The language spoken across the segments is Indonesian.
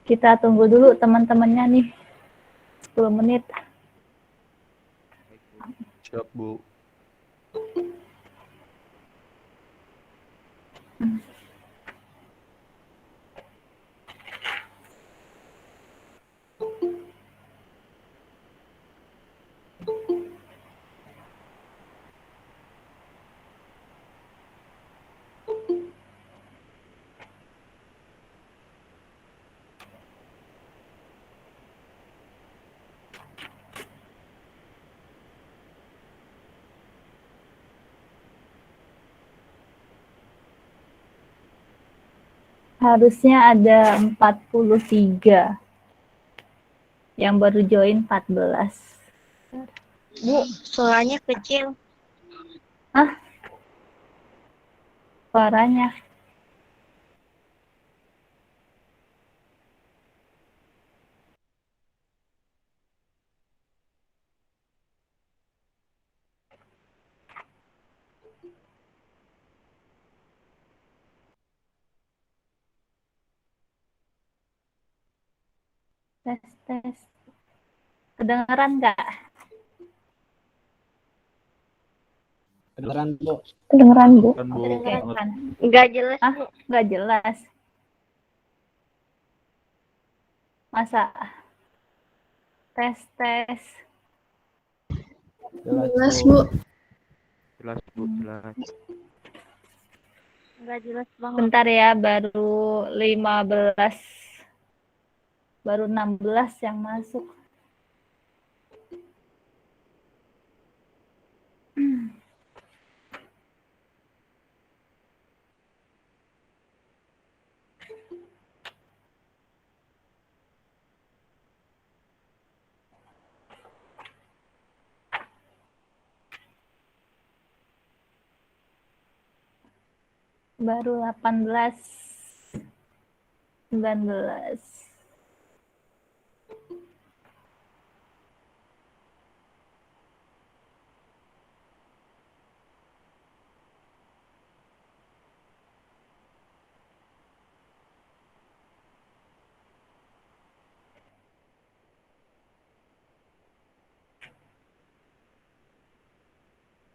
Kita tunggu dulu teman-temannya nih. 10 menit. Siap, Bu. Harusnya ada 43. Yang baru join 14. Bu, suaranya kecil. Ah, suaranya. Tes. Kedengeran nggak? Kedengeran, Bu. Kedengeran, Bu. Kan, Bu. Kedengeran. Nggak jelas, Ah, Bu. nggak jelas. Masa? Tes. Jelas, Bu. Jelas, Bu. Jelas. Nggak jelas banget. Bentar ya, baru 15. Baru 16 yang masuk. Baru 18. 19.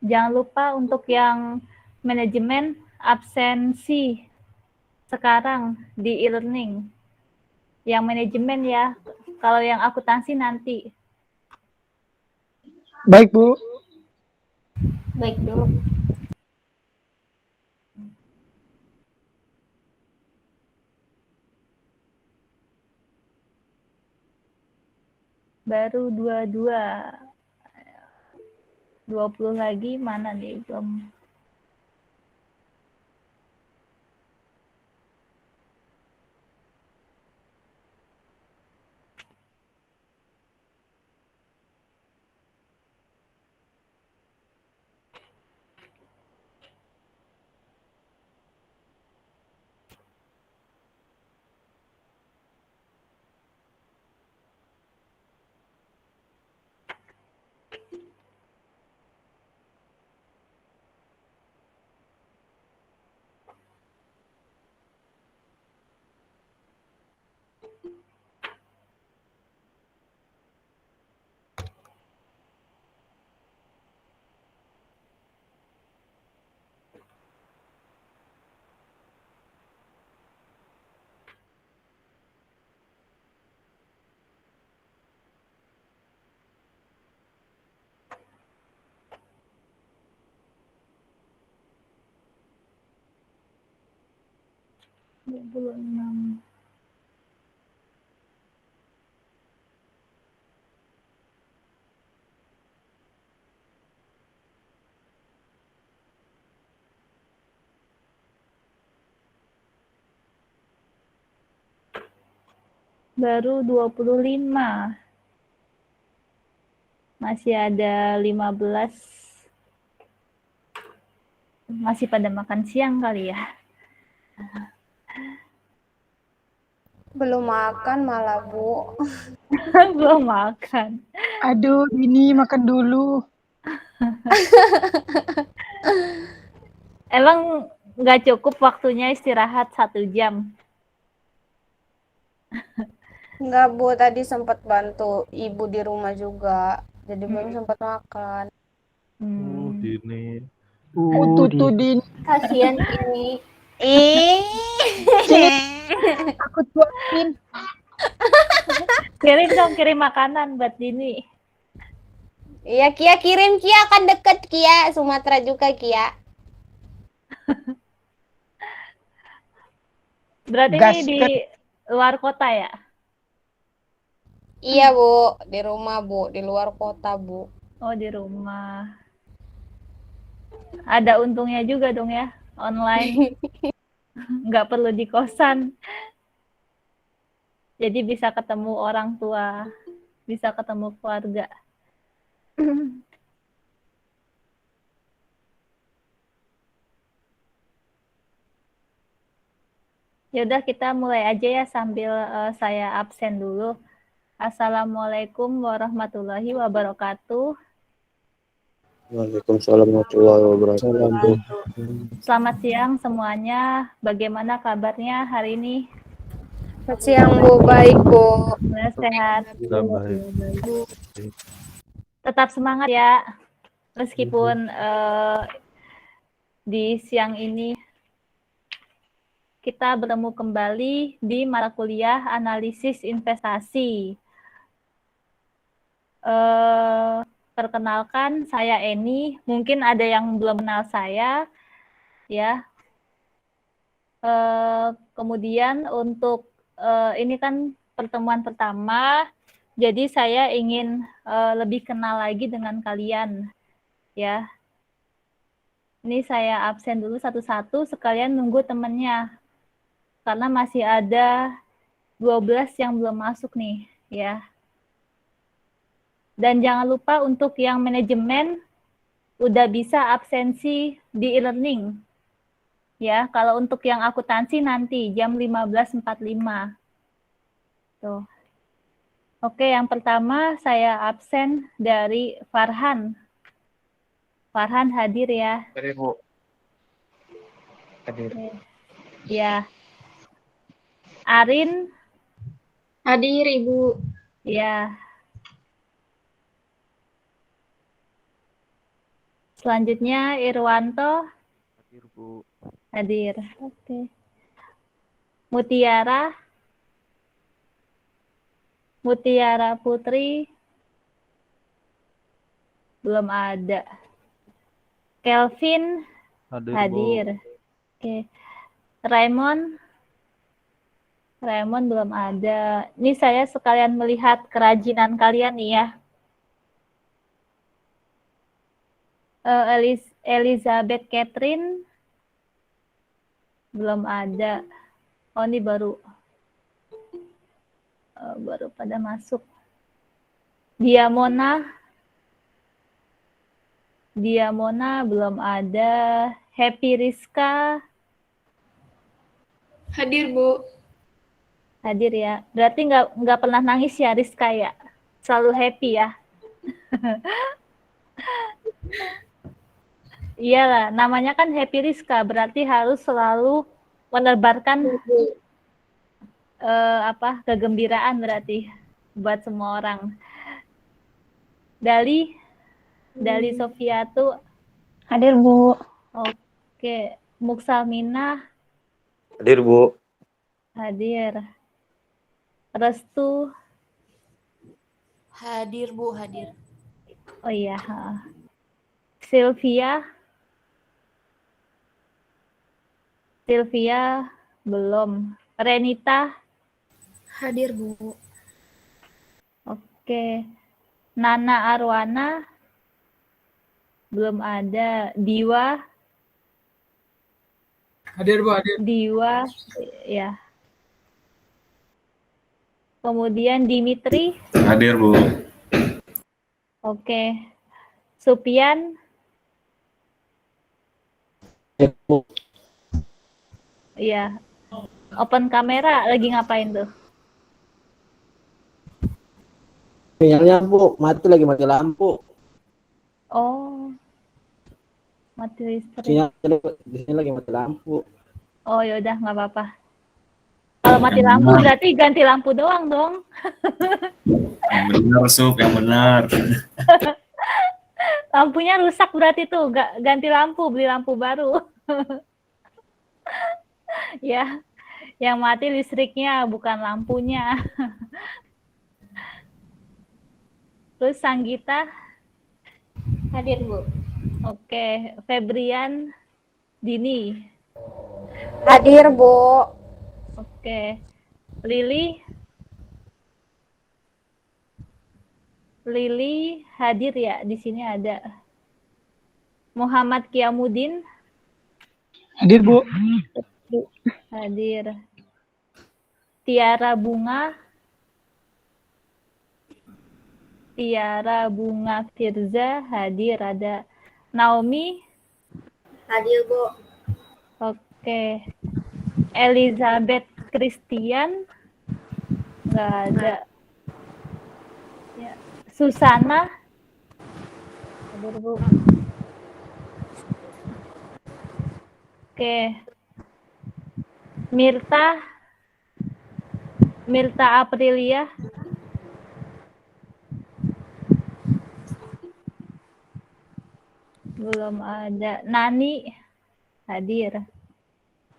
Jangan lupa untuk yang manajemen absensi sekarang di e-learning. Yang manajemen ya, kalau yang akuntansi nanti. Baik, Bu. Baik dulu. Baru 22. 20 lagi mana nih? Belum. enam. Baru 25. Masih ada 15. Masih pada makan siang kali ya. Belum makan malah, Bu. Belum makan. Aduh, ini makan dulu. Emang nggak cukup waktunya istirahat 1 jam? Enggak, Bu. Tadi sempat bantu ibu di rumah juga. Jadi belum sempat makan. Dini. Tutu Dini. Kasihan ini. Ih. Sini aku tuain. Kirim dong, kirim makanan buat Dini. Iya, Kia kirim, Kia kan deket, Kia. Sumatera juga, Kia. Berarti Gas ini di kan. luar kota ya? Iya, Bu. Di rumah, Bu. Di luar kota, Bu. Oh, di rumah. Ada untungnya juga dong ya, online. Nggak perlu di kosan. Jadi bisa ketemu orang tua, bisa ketemu keluarga. Yaudah kita mulai aja ya sambil saya absen dulu. Assalamualaikum warahmatullahi wabarakatuh. Waalaikumsalam warahmatullahi wabarakatuh. Selamat siang semuanya. Bagaimana kabarnya hari ini? Selamat siang, Bu. Baik, Bu. Sehat. Baik. Tetap semangat ya. Meskipun di siang ini kita bertemu kembali di mata kuliah analisis investasi. Perkenalkan, saya Eni. Mungkin ada yang belum kenal saya, ya. Kemudian untuk ini kan pertemuan pertama, jadi saya ingin lebih kenal lagi dengan kalian, ya. Ini saya absen dulu satu-satu, sekalian nunggu temennya. Karena masih ada 12 yang belum masuk nih, ya. Dan jangan lupa untuk yang manajemen, udah bisa absensi di e-learning. Ya, kalau untuk yang akuntansi nanti jam 15.45. Tuh. Oke, yang pertama saya absen dari Farhan. Farhan hadir ya. Hadir, Bu. Hadir. Ya. Arin. Hadir, Ibu. Ya. Selanjutnya Irwanto. Hadir, Bu. Hadir. Oke. Mutiara. Mutiara Putri. Belum ada. Kelvin hadir. Oke. Raymond belum ada. Ini saya sekalian melihat kerajinan kalian nih ya. Elizabeth Catherine belum ada. Oh, ini baru pada masuk. Diamona belum ada. Happy Rizka Hadir, Bu. hadir ya. Berarti nggak pernah nangis ya Rizka ya. Selalu happy ya. Iyalah, namanya kan Happy Rizka, berarti harus selalu menebarkan kegembiraan berarti buat semua orang. Dali Sofiatu Hadir, Bu. oke. Muksalmina Hadir, Bu. hadir. Restu Hadir, Bu, hadir. oh iya. Sylvia belum. Renita Hadir, Bu. oke. Nana Arwana belum ada. Diwa Hadir, Bu, hadir. Diwa ya. Kemudian Dimitri Hadir, Bu. oke. Supian iya. Open kamera lagi ngapain tuh? Sinyalnya, Bu, lagi mati lampu. Oh. Mati listrik. Sinyal di sini lagi mati lampu. Oh, yaudah nggak apa-apa. Kalau mati Yang lampu benar. berarti ganti lampu doang dong. Yang benar, Sup, yang benar. Lampunya rusak berarti tuh, ganti lampu, beli lampu baru. Ya, yang mati listriknya bukan lampunya. Terus Sanggita, Hadir, Bu. oke. Febrian, Dini, Hadir, Bu. oke. Lili, hadir ya, di sini ada. Muhammad Kiamudin, Hadir, Bu. hadir. Tiara Bunga Firza, hadir ada. Naomi, Hadir, Bu. oke. Elizabeth Christian, nggak ada. Ya. Susana, hadir, Bu. Oke. Mirta Aprilia, belum ada. Nani, hadir.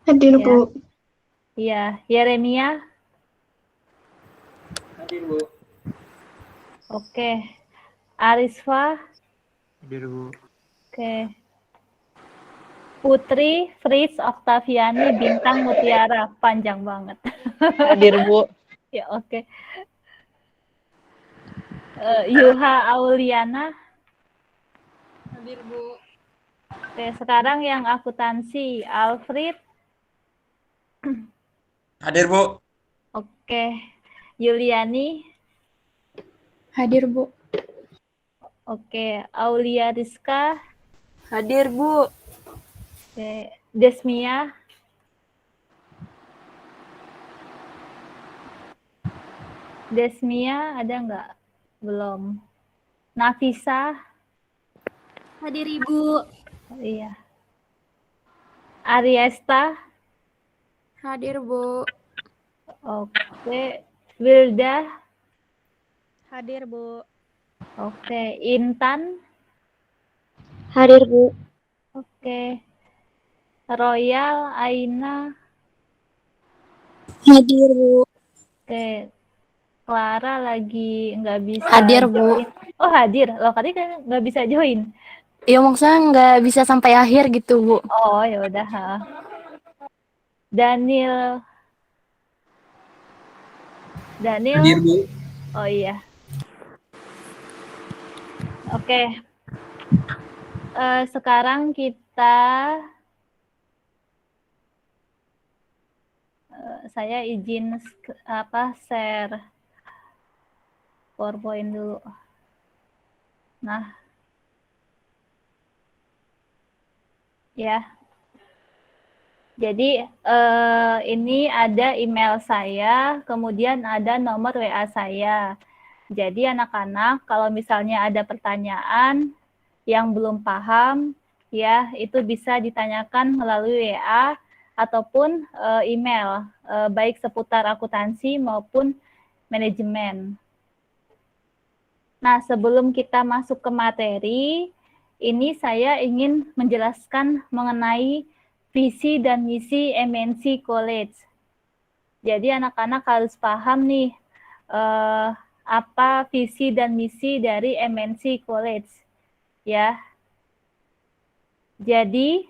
Hadir, Ya. Bu. Iya, Yeremia, Hadir, Bu. oke. Arisfa, Hadir, Bu. oke. Putri Fritz Oktaviani Bintang Mutiara, panjang banget. Hadir, Bu. Ya, oke. Yuha Auliana, Hadir, Bu. oke. Sekarang yang akuntansi, Alfred, Hadir, Bu. oke. Yuliani, Hadir, Bu. oke. Aulia Rizka, Hadir, Bu. oke. Desmia, ada nggak? Belum. Nafisa, Hadir, Ibu. iya. Ariesta, Hadir, Bu. oke. Wilda, Hadir, Bu. oke. Intan, Hadir, Bu. oke. Royal, Aina, Hadir, Bu. oke. Clara lagi nggak bisa Hadir, Bu. join. Oh, hadir. Loh, tadi kan nggak bisa join. Iya, maksudnya nggak bisa sampai akhir gitu, Bu. Oh, ya udah. Daniel, Hadir, Bu. oh iya. Oke. Sekarang kita saya izin share PowerPoint dulu. Nah, ya. Jadi ini ada email saya, kemudian ada nomor WA saya. Jadi anak-anak kalau misalnya ada pertanyaan yang belum paham, ya itu bisa ditanyakan melalui WA ataupun email, baik seputar akuntansi maupun manajemen. Nah, sebelum kita masuk ke materi, ini saya ingin menjelaskan mengenai visi dan misi MNC College. Jadi anak-anak harus paham nih, apa visi dan misi dari MNC College. Ya. Jadi,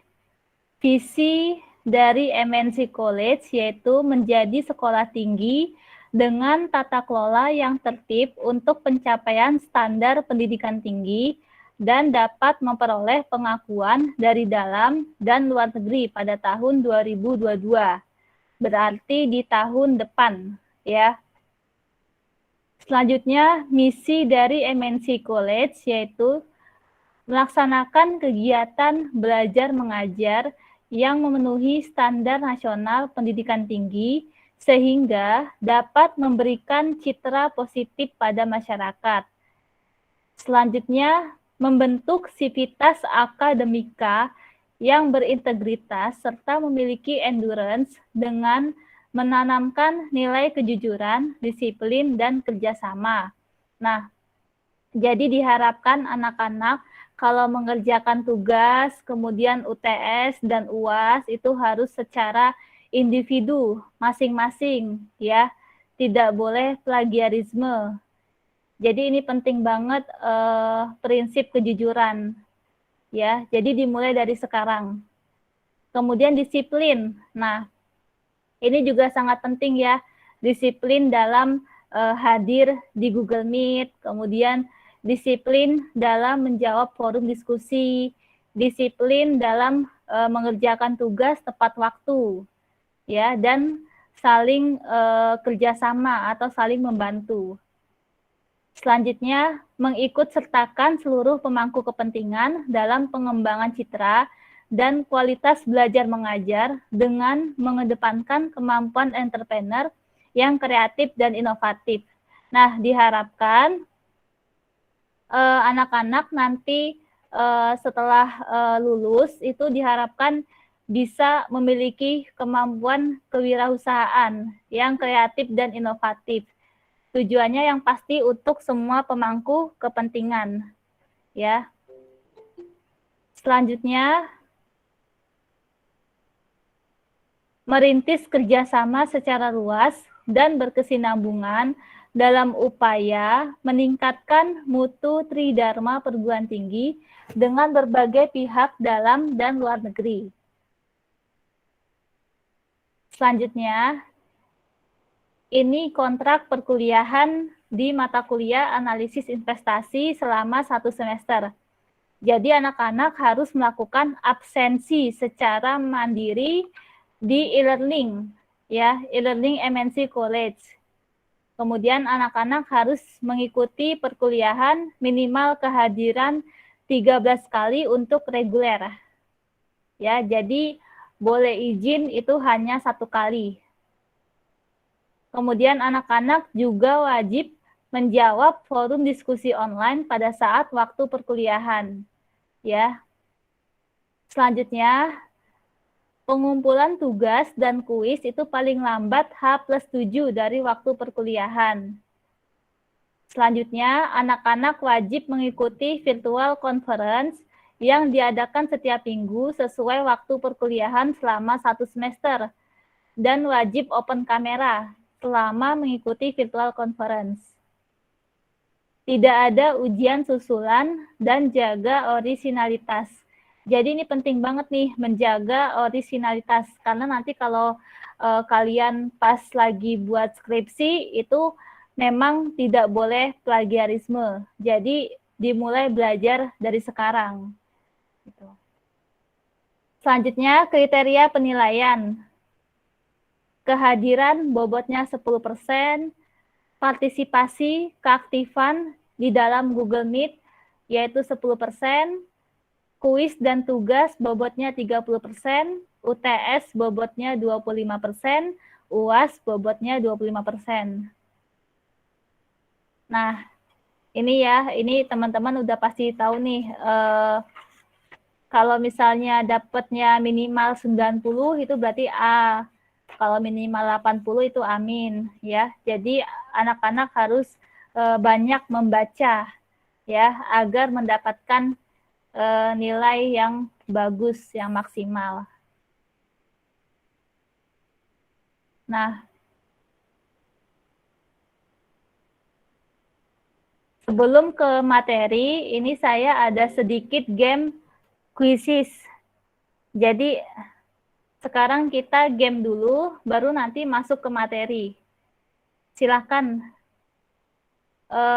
visi dari MNC College yaitu menjadi sekolah tinggi dengan tata kelola yang tertib untuk pencapaian standar pendidikan tinggi dan dapat memperoleh pengakuan dari dalam dan luar negeri pada tahun 2022. Berarti di tahun depan, ya. Selanjutnya, misi dari MNC College yaitu melaksanakan kegiatan belajar mengajar yang memenuhi standar nasional pendidikan tinggi sehingga dapat memberikan citra positif pada masyarakat. Selanjutnya, membentuk sivitas akademika yang berintegritas serta memiliki endurance dengan menanamkan nilai kejujuran, disiplin, dan kerjasama. Nah, jadi diharapkan anak-anak kalau mengerjakan tugas, kemudian UTS dan UAS itu harus secara individu masing-masing, ya. Tidak boleh plagiarisme. Jadi ini penting banget prinsip kejujuran, ya. Jadi dimulai dari sekarang. Kemudian disiplin. Nah, ini juga sangat penting ya, disiplin dalam hadir di Google Meet, kemudian disiplin dalam menjawab forum diskusi, disiplin dalam mengerjakan tugas tepat waktu, ya, dan saling kerjasama atau saling membantu. Selanjutnya, mengikut sertakan seluruh pemangku kepentingan dalam pengembangan citra dan kualitas belajar mengajar dengan mengedepankan kemampuan entrepreneur yang kreatif dan inovatif. Nah, diharapkan anak-anak nanti setelah lulus itu diharapkan bisa memiliki kemampuan kewirausahaan yang kreatif dan inovatif. Tujuannya yang pasti untuk semua pemangku kepentingan, ya. Selanjutnya, merintis kerjasama secara luas dan berkesinambungan dalam upaya meningkatkan mutu tridharma perguruan tinggi dengan berbagai pihak dalam dan luar negeri. Selanjutnya, ini kontrak perkuliahan di mata kuliah analisis investasi selama 1 semester. Jadi anak-anak harus melakukan absensi secara mandiri di e-learning, ya, e-learning MNC College. Kemudian anak-anak harus mengikuti perkuliahan minimal kehadiran 13 kali untuk reguler. Ya, jadi boleh izin itu hanya 1 kali. Kemudian anak-anak juga wajib menjawab forum diskusi online pada saat waktu perkuliahan. Ya. Selanjutnya, pengumpulan tugas dan kuis itu paling lambat H+7 dari waktu perkuliahan. Selanjutnya, anak-anak wajib mengikuti virtual conference yang diadakan setiap minggu sesuai waktu perkuliahan selama 1 semester dan wajib open kamera selama mengikuti virtual conference. Tidak ada ujian susulan dan jaga orisinalitas. Jadi ini penting banget nih, menjaga orisinalitas. Karena nanti kalau kalian pas lagi buat skripsi, itu memang tidak boleh plagiarisme. Jadi dimulai belajar dari sekarang. Gitu. Selanjutnya, kriteria penilaian. Kehadiran bobotnya 10%, partisipasi keaktifan di dalam Google Meet, yaitu 10%, kuis dan tugas bobotnya 30%, UTS bobotnya 25%, UAS bobotnya 25%. Nah, ini ya, ini teman-teman udah pasti tahu nih, kalau misalnya dapatnya minimal 90 itu berarti A, kalau minimal 80 itu amin, ya. Jadi anak-anak harus banyak membaca, ya, agar mendapatkan nilai yang bagus, yang maksimal. Nah, sebelum ke materi, ini saya ada sedikit game quizzes. Jadi, sekarang kita game dulu, baru nanti masuk ke materi. Silakan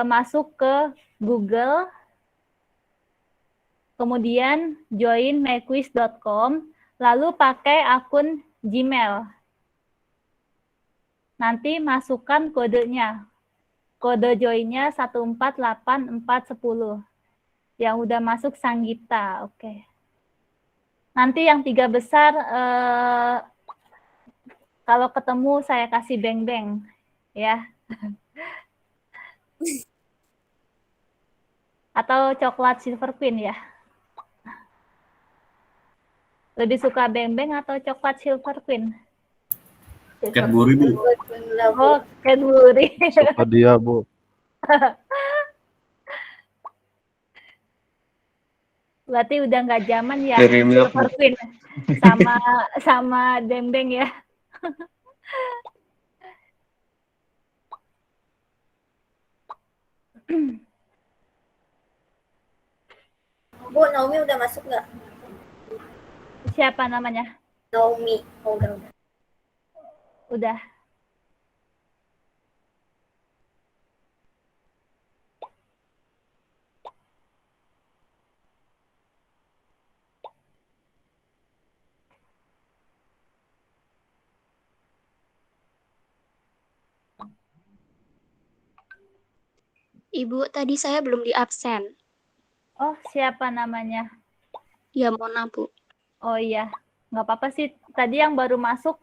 masuk ke Google, kemudian join myquiz.com, lalu pakai akun Gmail. Nanti masukkan kodenya. Kode joinnya 148410. Yang udah masuk Sanggita, oke. Nanti yang 3 besar, kalau ketemu saya kasih beng-beng, ya. Atau coklat Silver Queen, ya. Lebih suka beng-beng atau coklat Silver Queen? Cadbury, Bu. Oh, Cadbury. Suka dia, Bu. Berarti udah nggak zaman ya Dairy Milk, Bu. Silver Queen sama sama Dembeng ya. Bu, Naomi udah masuk nggak? Siapa namanya? Naomi. Oh, udah. Udah. Ibu, tadi saya belum di absen. Oh, siapa namanya? Ya, Mona, Bu. Oh iya, nggak apa-apa sih. Tadi yang baru masuk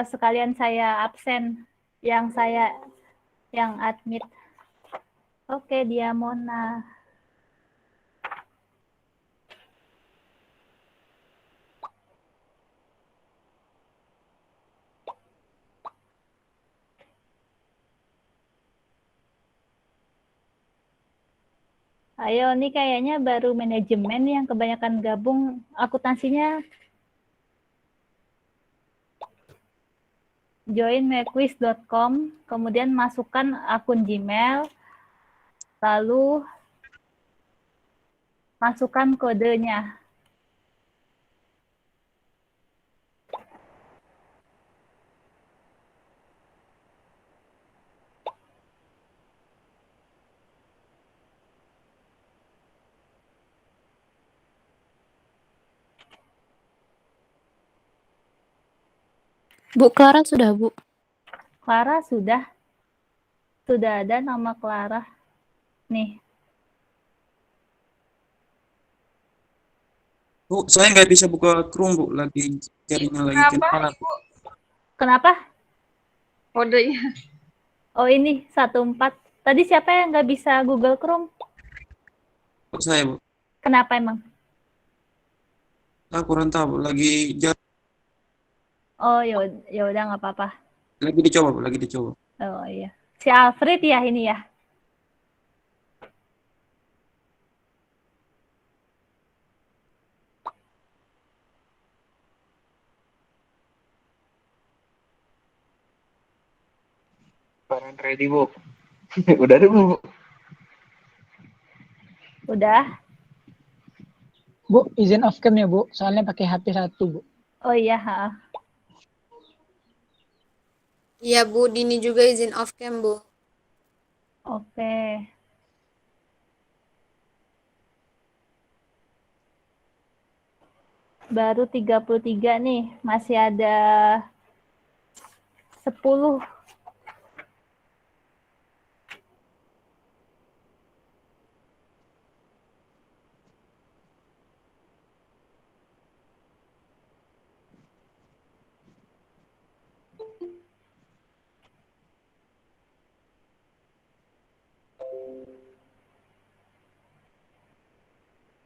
sekalian saya absen, yang admit. Oke, dia Mona. Ayo, nih kayaknya baru manajemen yang kebanyakan gabung akuntansinya. Join mequiz.com, kemudian masukkan akun Gmail, lalu masukkan kodenya. Bu Clara sudah, Bu. Clara sudah ada nama Clara. Nih, Bu, saya nggak bisa buka Chrome, Bu. Lagi jaringan lagi kenapa? kenapa? Kodenya. Oh ini 14. Tadi siapa yang nggak bisa Google Chrome? Bu, saya, Bu. Kenapa emang? Saya kurang tahu, Bu. Lagi Oh ya udah nggak apa-apa. lagi dicoba, Bu. Lagi dicoba. Oh iya. Si Alfred ya ini ya. Barang ready, Bu. Udah deh, Bu. Udah. Bu, izin off cam ya, Bu. Soalnya pakai HP 1, Bu. Oh iya, Iya, Bu. Dini juga izin off cam, Bu. Oke. Baru 33 nih, masih ada 10.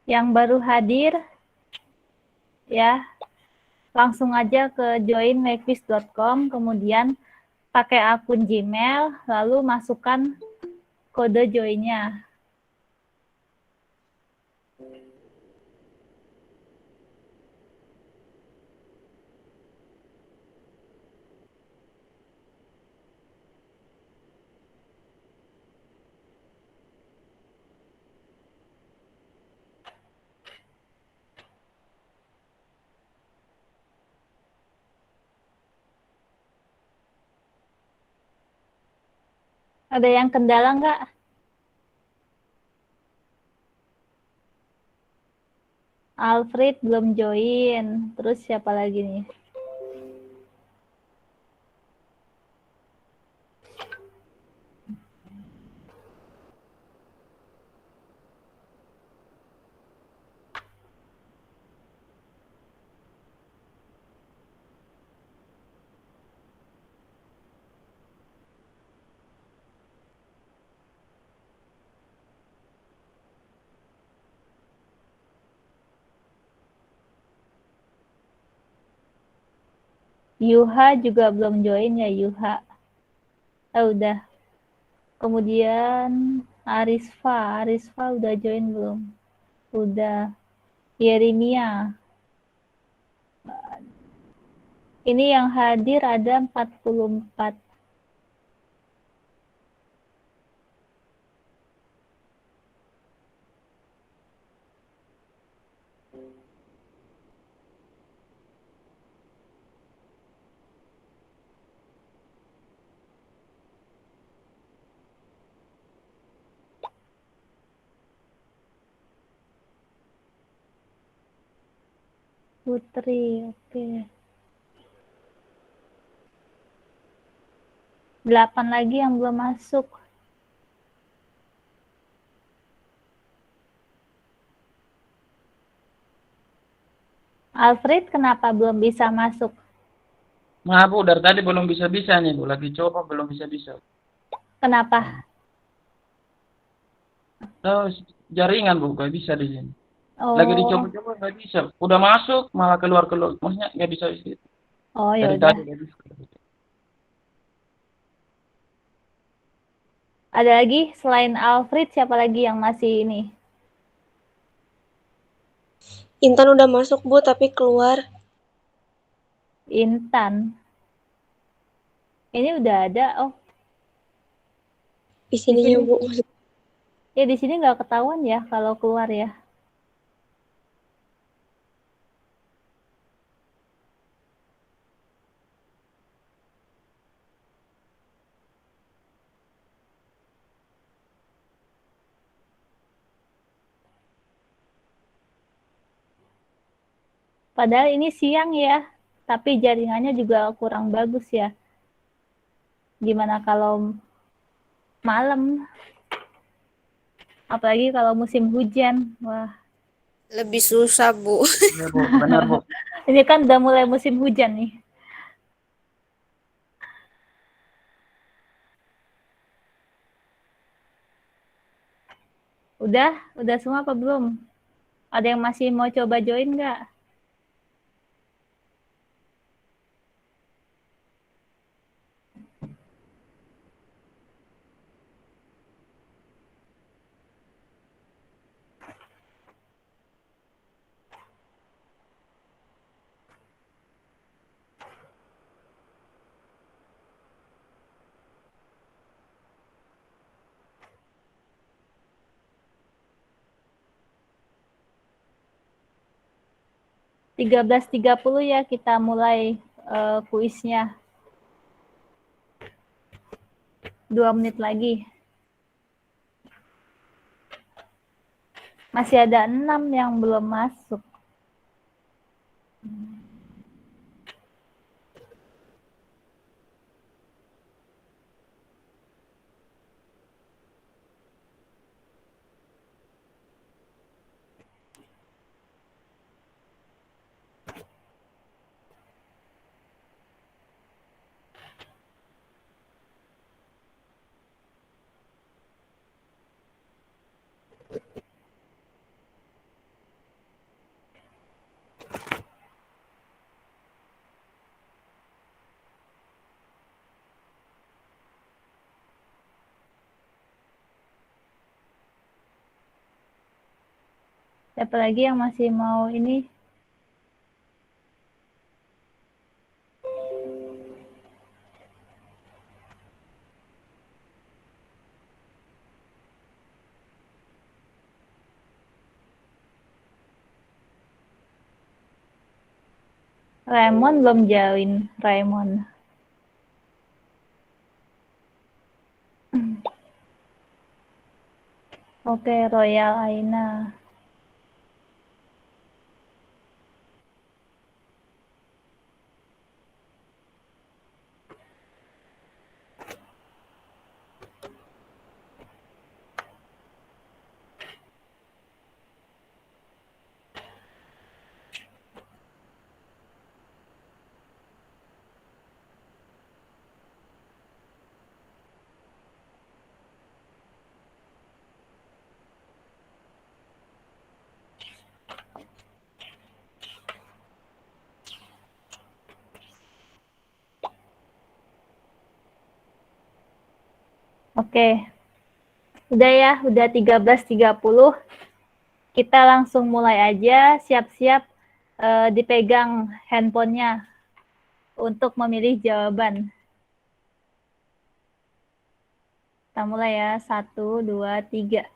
Yang baru hadir, ya, langsung aja ke joinmequiz.com, kemudian pakai akun Gmail, lalu masukkan kode joinnya. Ada yang kendala nggak? Alfred belum join. Terus siapa lagi nih? Yuha juga belum join ya, Yuha. Udah. Kemudian Arisfa udah join belum? Udah. Yeremia. Ini yang hadir ada 44. Putri, oke. 8 lagi yang belum masuk. Alfred kenapa belum bisa masuk? Maaf Bu, dari tadi belum bisa-bisa nih Bu. Lagi coba belum bisa-bisa. Kenapa? Terus jaringan Bu, gak bisa di sini. Lagi Oh, dicoba-coba gak bisa. Udah masuk malah keluar-keluar. Maksudnya gak bisa di situ. oh ya Dari udah. tadi gak bisa. Ada lagi selain Alfred, siapa lagi yang masih ini? Intan udah masuk, Bu, tapi keluar. Intan. Ini udah ada. Oh, Di sininya, sini. Bu. Ya di sini nggak ketahuan ya kalau keluar ya. Padahal ini siang ya, tapi jaringannya juga kurang bagus ya. Gimana kalau malam? Apalagi kalau musim hujan. Wah, Lebih susah, Bu. Iya Bu, benar Bu. ini kan udah mulai musim hujan nih. Udah semua apa belum? Ada yang masih mau coba join nggak? Tiga 13.30 ya kita mulai kuisnya. 2 menit lagi. Masih ada 6 yang belum masuk. Siapa lagi yang masih mau ini? Raymond belum join. Raymond. Oke, Royal Aina. Oke. Udah ya, udah 13.30. Kita langsung mulai aja, siap-siap dipegang handphonenya untuk memilih jawaban. Kita mulai ya, 1, 2, 3.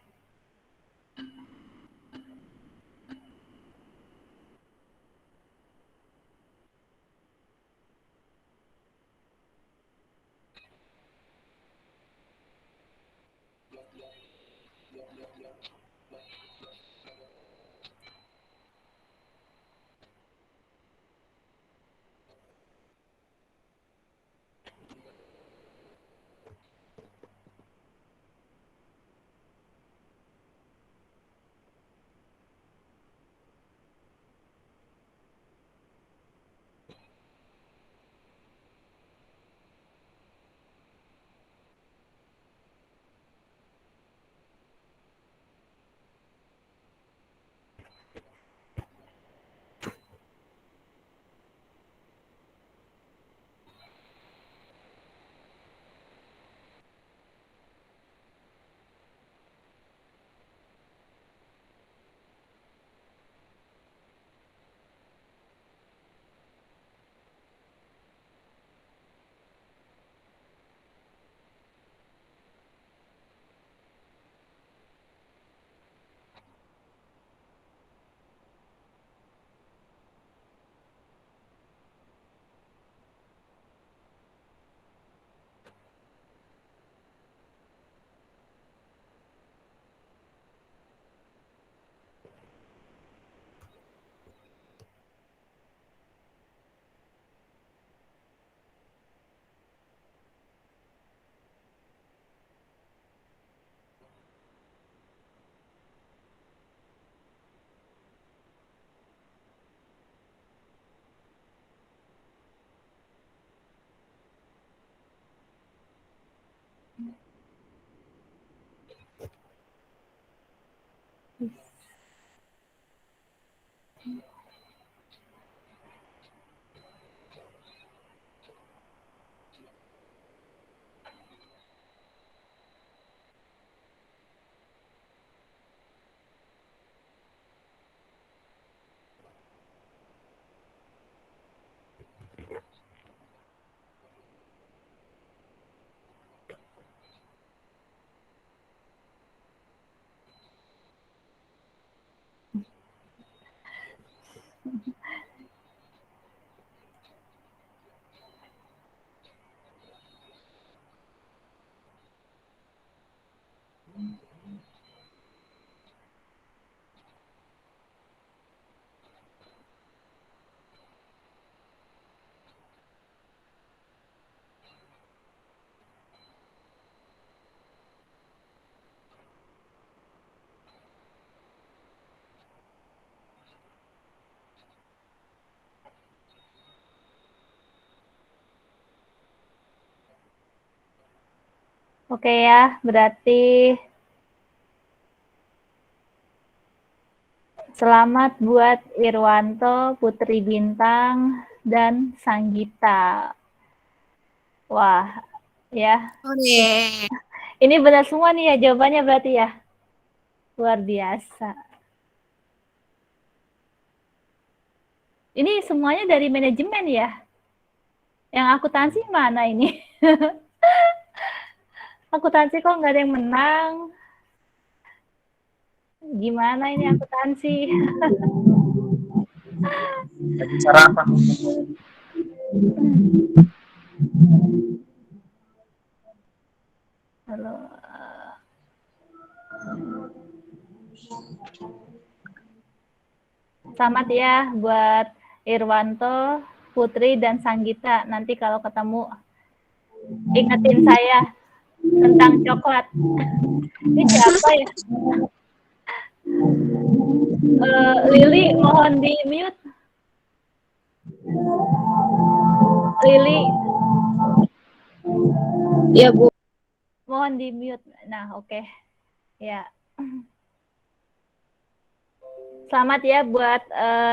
Oke ya, berarti selamat buat Irwanto, Putri Bintang, dan Sanggita. Wah, ya. Oke. Ini benar semua nih ya jawabannya berarti ya. Luar biasa. Ini semuanya dari manajemen ya? Yang akuntansi mana ini? Akuntansi kok nggak ada yang menang? Gimana ini akuntansi? Lagi sarapan. Halo. Selamat ya buat Irwanto, Putri, dan Sanggita. Nanti kalau ketemu, ingetin saya tentang coklat. Ini siapa ya? Lili, mohon di mute. Lili. Iya, Bu. Mohon di mute. Nah, oke. Ya. Selamat ya buat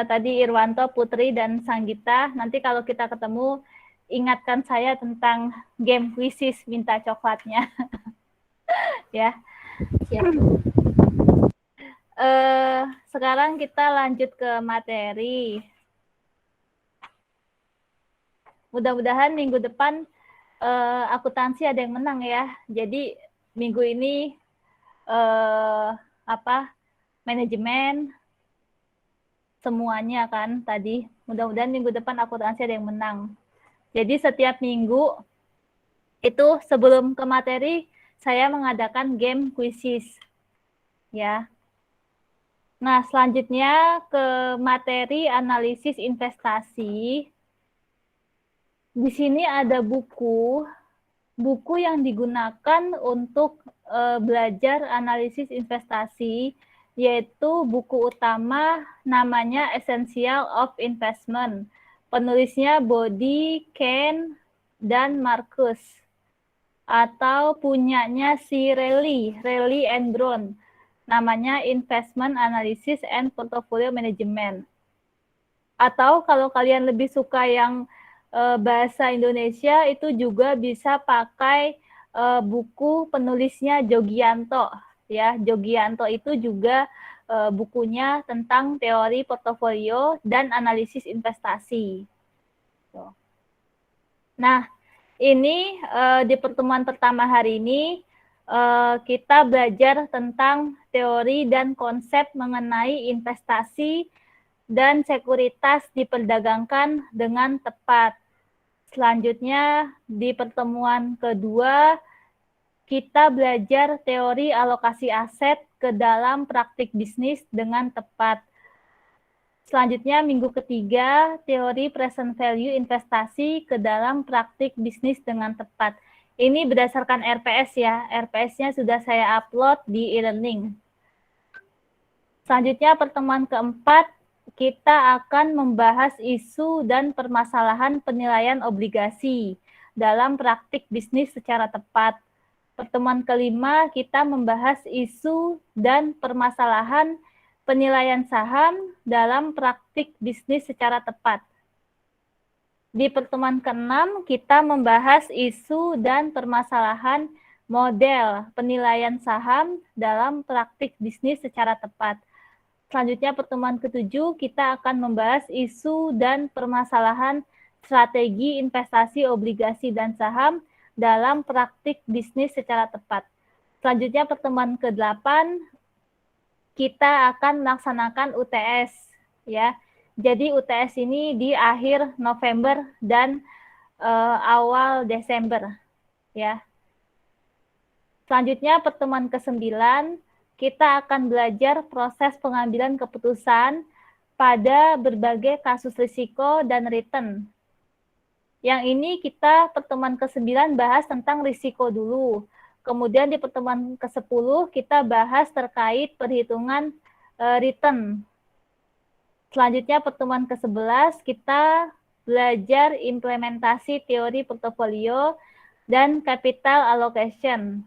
tadi Irwanto, Putri, dan Sanggita. Nanti kalau kita ketemu, ingatkan saya tentang game Quizzes minta coklatnya. Ya. Siap. Sekarang kita lanjut ke materi. Mudah-mudahan minggu depan akuntansi ada yang menang ya. Jadi minggu ini manajemen semuanya kan tadi. Mudah-mudahan minggu depan akuntansi ada yang menang. Jadi setiap minggu itu sebelum ke materi saya mengadakan game quizzes ya. Nah, selanjutnya ke materi analisis investasi. Di sini ada buku yang digunakan untuk belajar analisis investasi, yaitu buku utama namanya Essential of Investment. Penulisnya Body, Ken, dan Marcus. Atau punyanya si Rayleigh and Brown. Namanya Investment Analysis and Portfolio Management. Atau kalau kalian lebih suka yang bahasa Indonesia, itu juga bisa pakai buku penulisnya Jogianto. Ya, Jogianto itu juga bukunya tentang teori portofolio dan analisis investasi. Nah, ini di pertemuan pertama hari ini kita belajar tentang teori dan konsep mengenai investasi dan sekuritas diperdagangkan dengan tepat. Selanjutnya, di pertemuan kedua, kita belajar teori alokasi aset ke dalam praktik bisnis dengan tepat. Selanjutnya, minggu ketiga, teori present value investasi ke dalam praktik bisnis dengan tepat. Ini berdasarkan RPS ya. RPS-nya sudah saya upload di e-learning. Selanjutnya, pertemuan keempat, kita akan membahas isu dan permasalahan penilaian obligasi dalam praktik bisnis secara tepat. Pertemuan kelima, kita membahas isu dan permasalahan penilaian saham dalam praktik bisnis secara tepat. Di pertemuan keenam, kita membahas isu dan permasalahan model penilaian saham dalam praktik bisnis secara tepat. Selanjutnya pertemuan ketujuh, kita akan membahas isu dan permasalahan strategi investasi obligasi dan saham dalam praktik bisnis secara tepat. Selanjutnya pertemuan ke-8, kita akan melaksanakan UTS ya. Jadi UTS ini di akhir November dan awal Desember ya. Selanjutnya pertemuan ke-9, kita akan belajar proses pengambilan keputusan pada berbagai kasus risiko dan return. Yang ini kita pertemuan ke-9 bahas tentang risiko dulu. Kemudian di pertemuan ke-10 kita bahas terkait perhitungan return. Selanjutnya pertemuan ke-11 kita belajar implementasi teori portofolio dan capital allocation.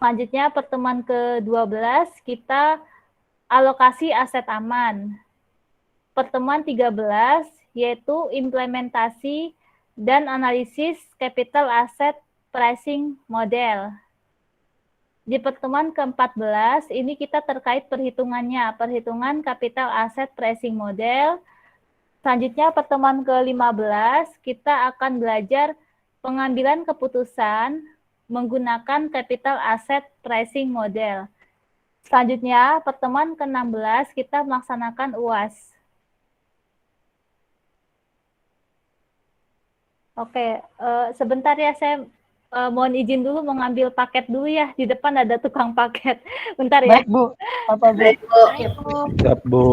Selanjutnya pertemuan ke-12 kita alokasi aset aman. Pertemuan 13 yaitu implementasi dan analisis capital asset pricing model. Di pertemuan ke-14 ini kita terkait perhitungannya, perhitungan capital asset pricing model. Selanjutnya pertemuan ke-15 kita akan belajar pengambilan keputusan menggunakan capital asset pricing model. Selanjutnya, pertemuan ke-16 kita melaksanakan UAS. Oke, sebentar ya, saya mohon izin dulu mengambil paket dulu ya. Di depan ada tukang paket. Bentar ya. Baik, Bu. Apa, Bu? Siap, Bu.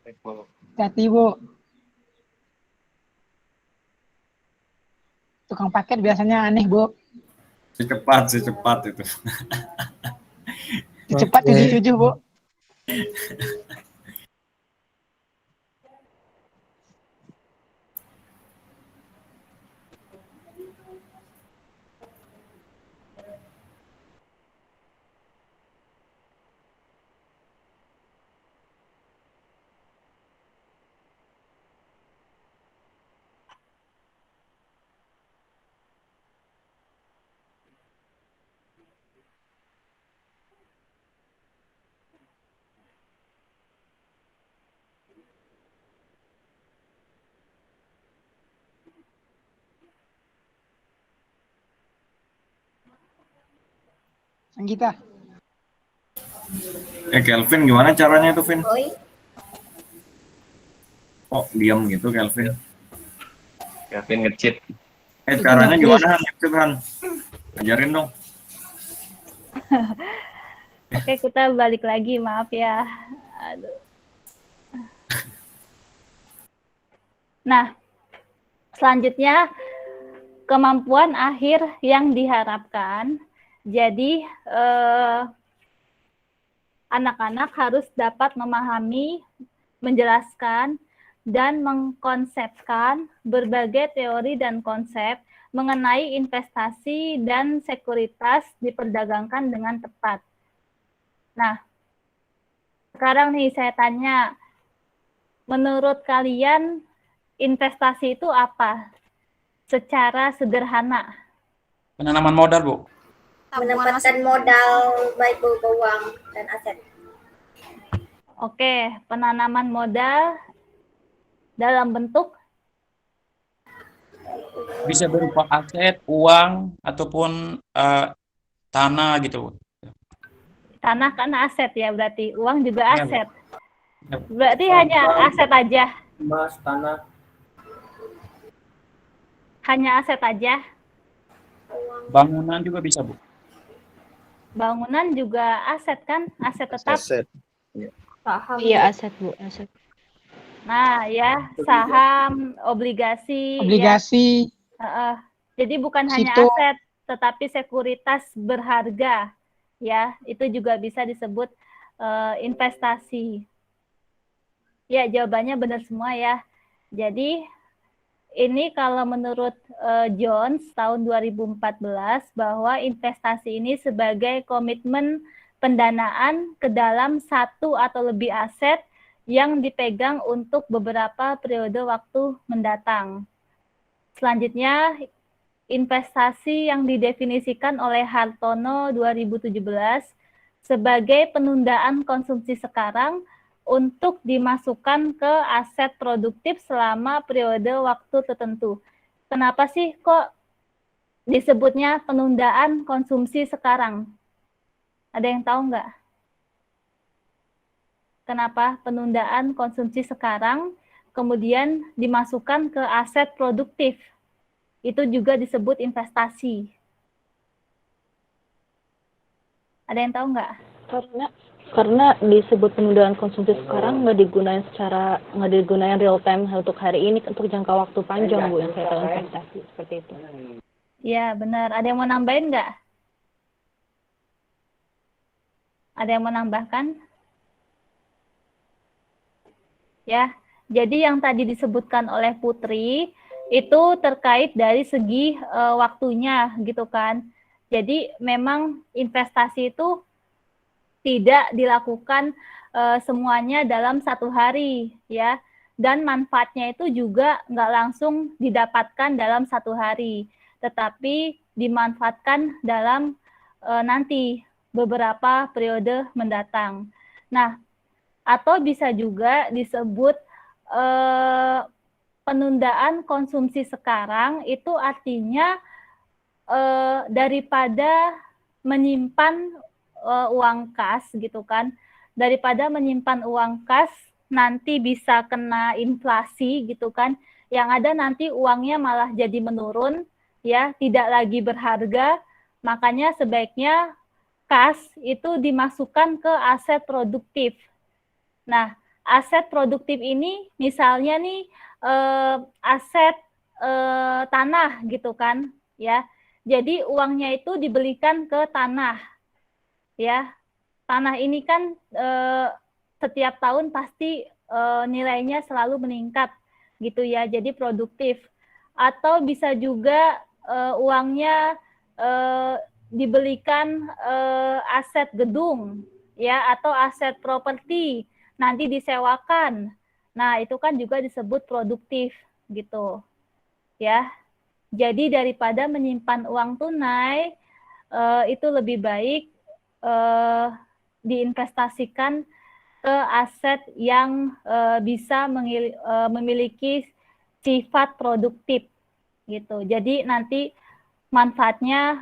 Baik, Bu. Hati, Bu. Tukang paket biasanya aneh, Bu. Secepat itu. Cepat cucu-cucu, Bu. Anggita. Kelvin gimana caranya tuh, Vin? Oi. Oh, diam gitu Kelvin. Kevin nge-cheat. Caranya gimana, Han? Ajarin dong. Oke, kita balik lagi, maaf ya. Aduh. Nah, selanjutnya kemampuan akhir yang diharapkan. Jadi anak-anak harus dapat memahami, menjelaskan, dan mengkonsepkan berbagai teori dan konsep mengenai investasi dan sekuritas diperdagangkan dengan tepat. Nah, sekarang nih saya tanya, menurut kalian investasi itu apa? Secara sederhana. Penanaman modal, Bu. Menempatkan modal baik berupa uang dan aset. Oke, penanaman modal dalam bentuk Bisa berupa aset, uang, ataupun tanah gitu, Bu. tanah kan aset ya, berarti uang juga Iya, Bu. aset. Berarti hanya aset aja. Emas, tanah. Hanya aset aja. Bangunan juga bisa, Bu. Bangunan juga aset kan? Aset tetap. Aset. Saham. Iya, aset, Bu, aset. Nah, ya, saham, obligasi. Obligasi. Ya. Jadi bukan hanya Situ. aset, tetapi sekuritas berharga. Ya, itu juga bisa disebut investasi. Ya, jawabannya benar semua ya. Jadi ini kalau menurut Jones tahun 2014 bahwa investasi ini sebagai komitmen pendanaan ke dalam satu atau lebih aset yang dipegang untuk beberapa periode waktu mendatang. Selanjutnya, investasi yang didefinisikan oleh Hartono 2017 sebagai penundaan konsumsi sekarang untuk dimasukkan ke aset produktif selama periode waktu tertentu. Kenapa sih kok disebutnya penundaan konsumsi sekarang? Ada yang tahu nggak? Kenapa penundaan konsumsi sekarang kemudian dimasukkan ke aset produktif? Itu juga disebut investasi. Ada yang tahu nggak? Karena disebut penundaan konsumsi sekarang nggak digunain real time untuk hari ini, untuk jangka waktu panjang, Bu, yang saya tahu investasi seperti itu. Iya, benar. Ada yang mau nambahin nggak? Ada yang mau nambahkan? Ya, jadi yang tadi disebutkan oleh Putri itu terkait dari segi waktunya, gitu kan. Jadi memang investasi itu tidak dilakukan semuanya dalam satu hari, ya. Dan manfaatnya itu juga nggak langsung didapatkan dalam satu hari, tetapi dimanfaatkan dalam nanti beberapa periode mendatang. Nah, atau bisa juga disebut penundaan konsumsi sekarang itu artinya daripada menyimpan uang kas gitu kan, daripada menyimpan uang kas nanti bisa kena inflasi gitu kan, yang ada nanti uangnya malah jadi menurun ya, tidak lagi berharga, makanya sebaiknya kas itu dimasukkan ke aset produktif. Nah, aset produktif ini misalnya nih aset tanah gitu kan ya, jadi uangnya itu dibelikan ke tanah. Ya, tanah ini kan setiap tahun pasti nilainya selalu meningkat gitu ya, jadi produktif. Atau bisa juga uangnya dibelikan aset gedung ya, atau aset properti nanti disewakan. Nah, itu kan juga disebut produktif gitu ya. Jadi daripada menyimpan uang tunai itu lebih baik diinvestasikan ke aset yang bisa memiliki sifat produktif gitu. Jadi nanti manfaatnya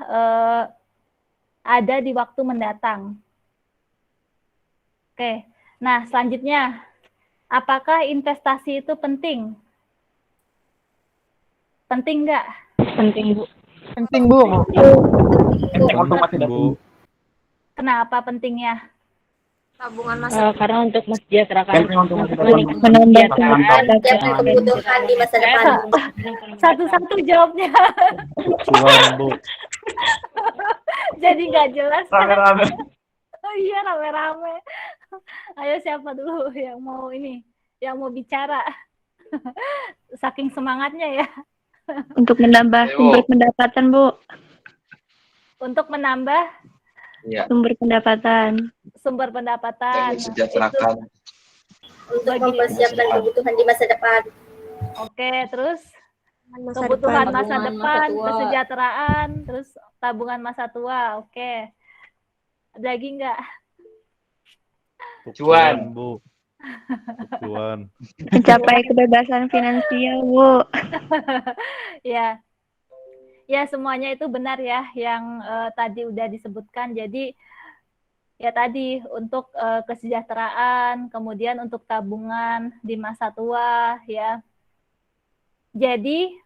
ada di waktu mendatang. Oke, nah selanjutnya, apakah investasi itu penting? Penting nggak? Penting, Bu. Penting, Bu. Untuk masa depan. Kenapa pentingnya? Tabungan masa Karena untuk mensejahterakan, Penting untuk masa depan. menambah Menjamin kebutuhan di masa depan. Satu-satu jawabnya. Cuan, Bu. Jadi nggak jelas. Rame-rame. Oh iya, rame-rame. Ayo siapa dulu yang mau bicara? Saking semangatnya ya. untuk menambah Ayo. sumber pendapatan, Bu. Untuk menambah Iya. Sumber pendapatan. sumber Dan pendapatan. mensejahterakan. Untuk mempersiapkan kebutuhan di masa depan. Oke, terus masa kebutuhan depan. masa tabungan depan, masa tua. kesejahteraan, terus tabungan masa tua. Oke. Ada lagi nggak? Untuk Cuan. Bu. Untuk cuan. Mencapai kebebasan finansial, Bu. Ya. Ya, semuanya itu benar ya yang tadi udah disebutkan. Jadi ya tadi untuk kesejahteraan, kemudian untuk tabungan di masa tua ya. Jadi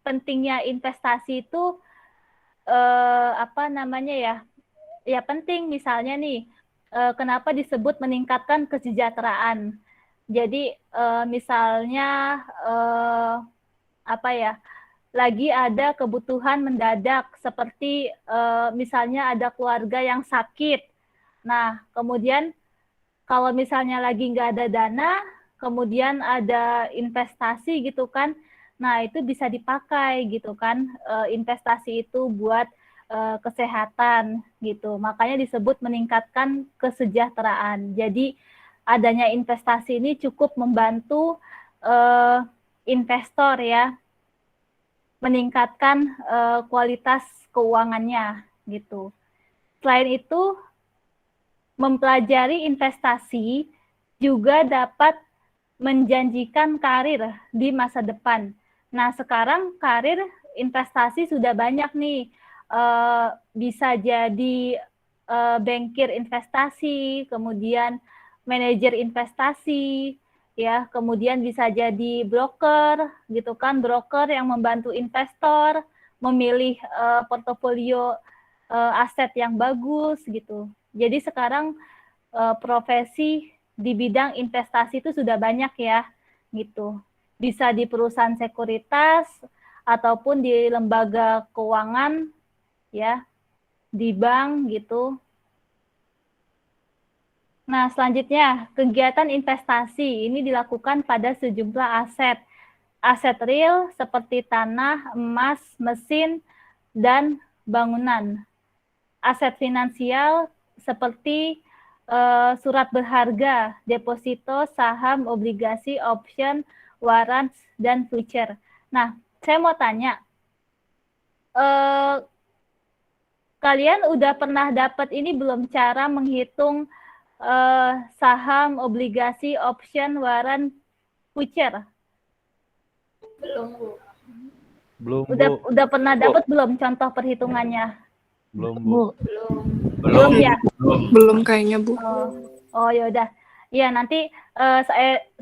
pentingnya investasi itu apa namanya ya? Ya penting, misalnya nih kenapa disebut meningkatkan kesejahteraan. Jadi misalnya apa ya? Lagi ada kebutuhan mendadak seperti misalnya ada keluarga yang sakit. Nah, kemudian kalau misalnya lagi nggak ada dana, kemudian ada investasi gitu kan, nah itu bisa dipakai gitu kan, investasi itu buat kesehatan gitu. Makanya disebut meningkatkan kesejahteraan. Jadi adanya investasi ini cukup membantu investor ya, meningkatkan kualitas keuangannya gitu. Selain itu, mempelajari investasi juga dapat menjanjikan karir di masa depan. Nah, sekarang karir investasi sudah banyak nih. Bisa jadi bankir investasi, kemudian manajer investasi, ya, kemudian bisa jadi broker gitu kan, broker yang membantu investor memilih portofolio aset yang bagus gitu. Jadi sekarang profesi di bidang investasi itu sudah banyak ya gitu. Bisa di perusahaan sekuritas ataupun di lembaga keuangan ya, di bank gitu. Nah, selanjutnya, kegiatan investasi ini dilakukan pada sejumlah aset. Aset real seperti tanah, emas, mesin, dan bangunan. Aset finansial seperti surat berharga, deposito, saham, obligasi, option, warrants, dan future. Nah, saya mau tanya, kalian udah pernah dapat ini belum, cara menghitung saham, obligasi, option, warrant, future? Belum, Bu. Belum, Bu. Udah pernah dapat belum contoh perhitungannya? Belum, Bu. Belum ya? Belum kayaknya, Bu. Oh ya udah. Ya, nanti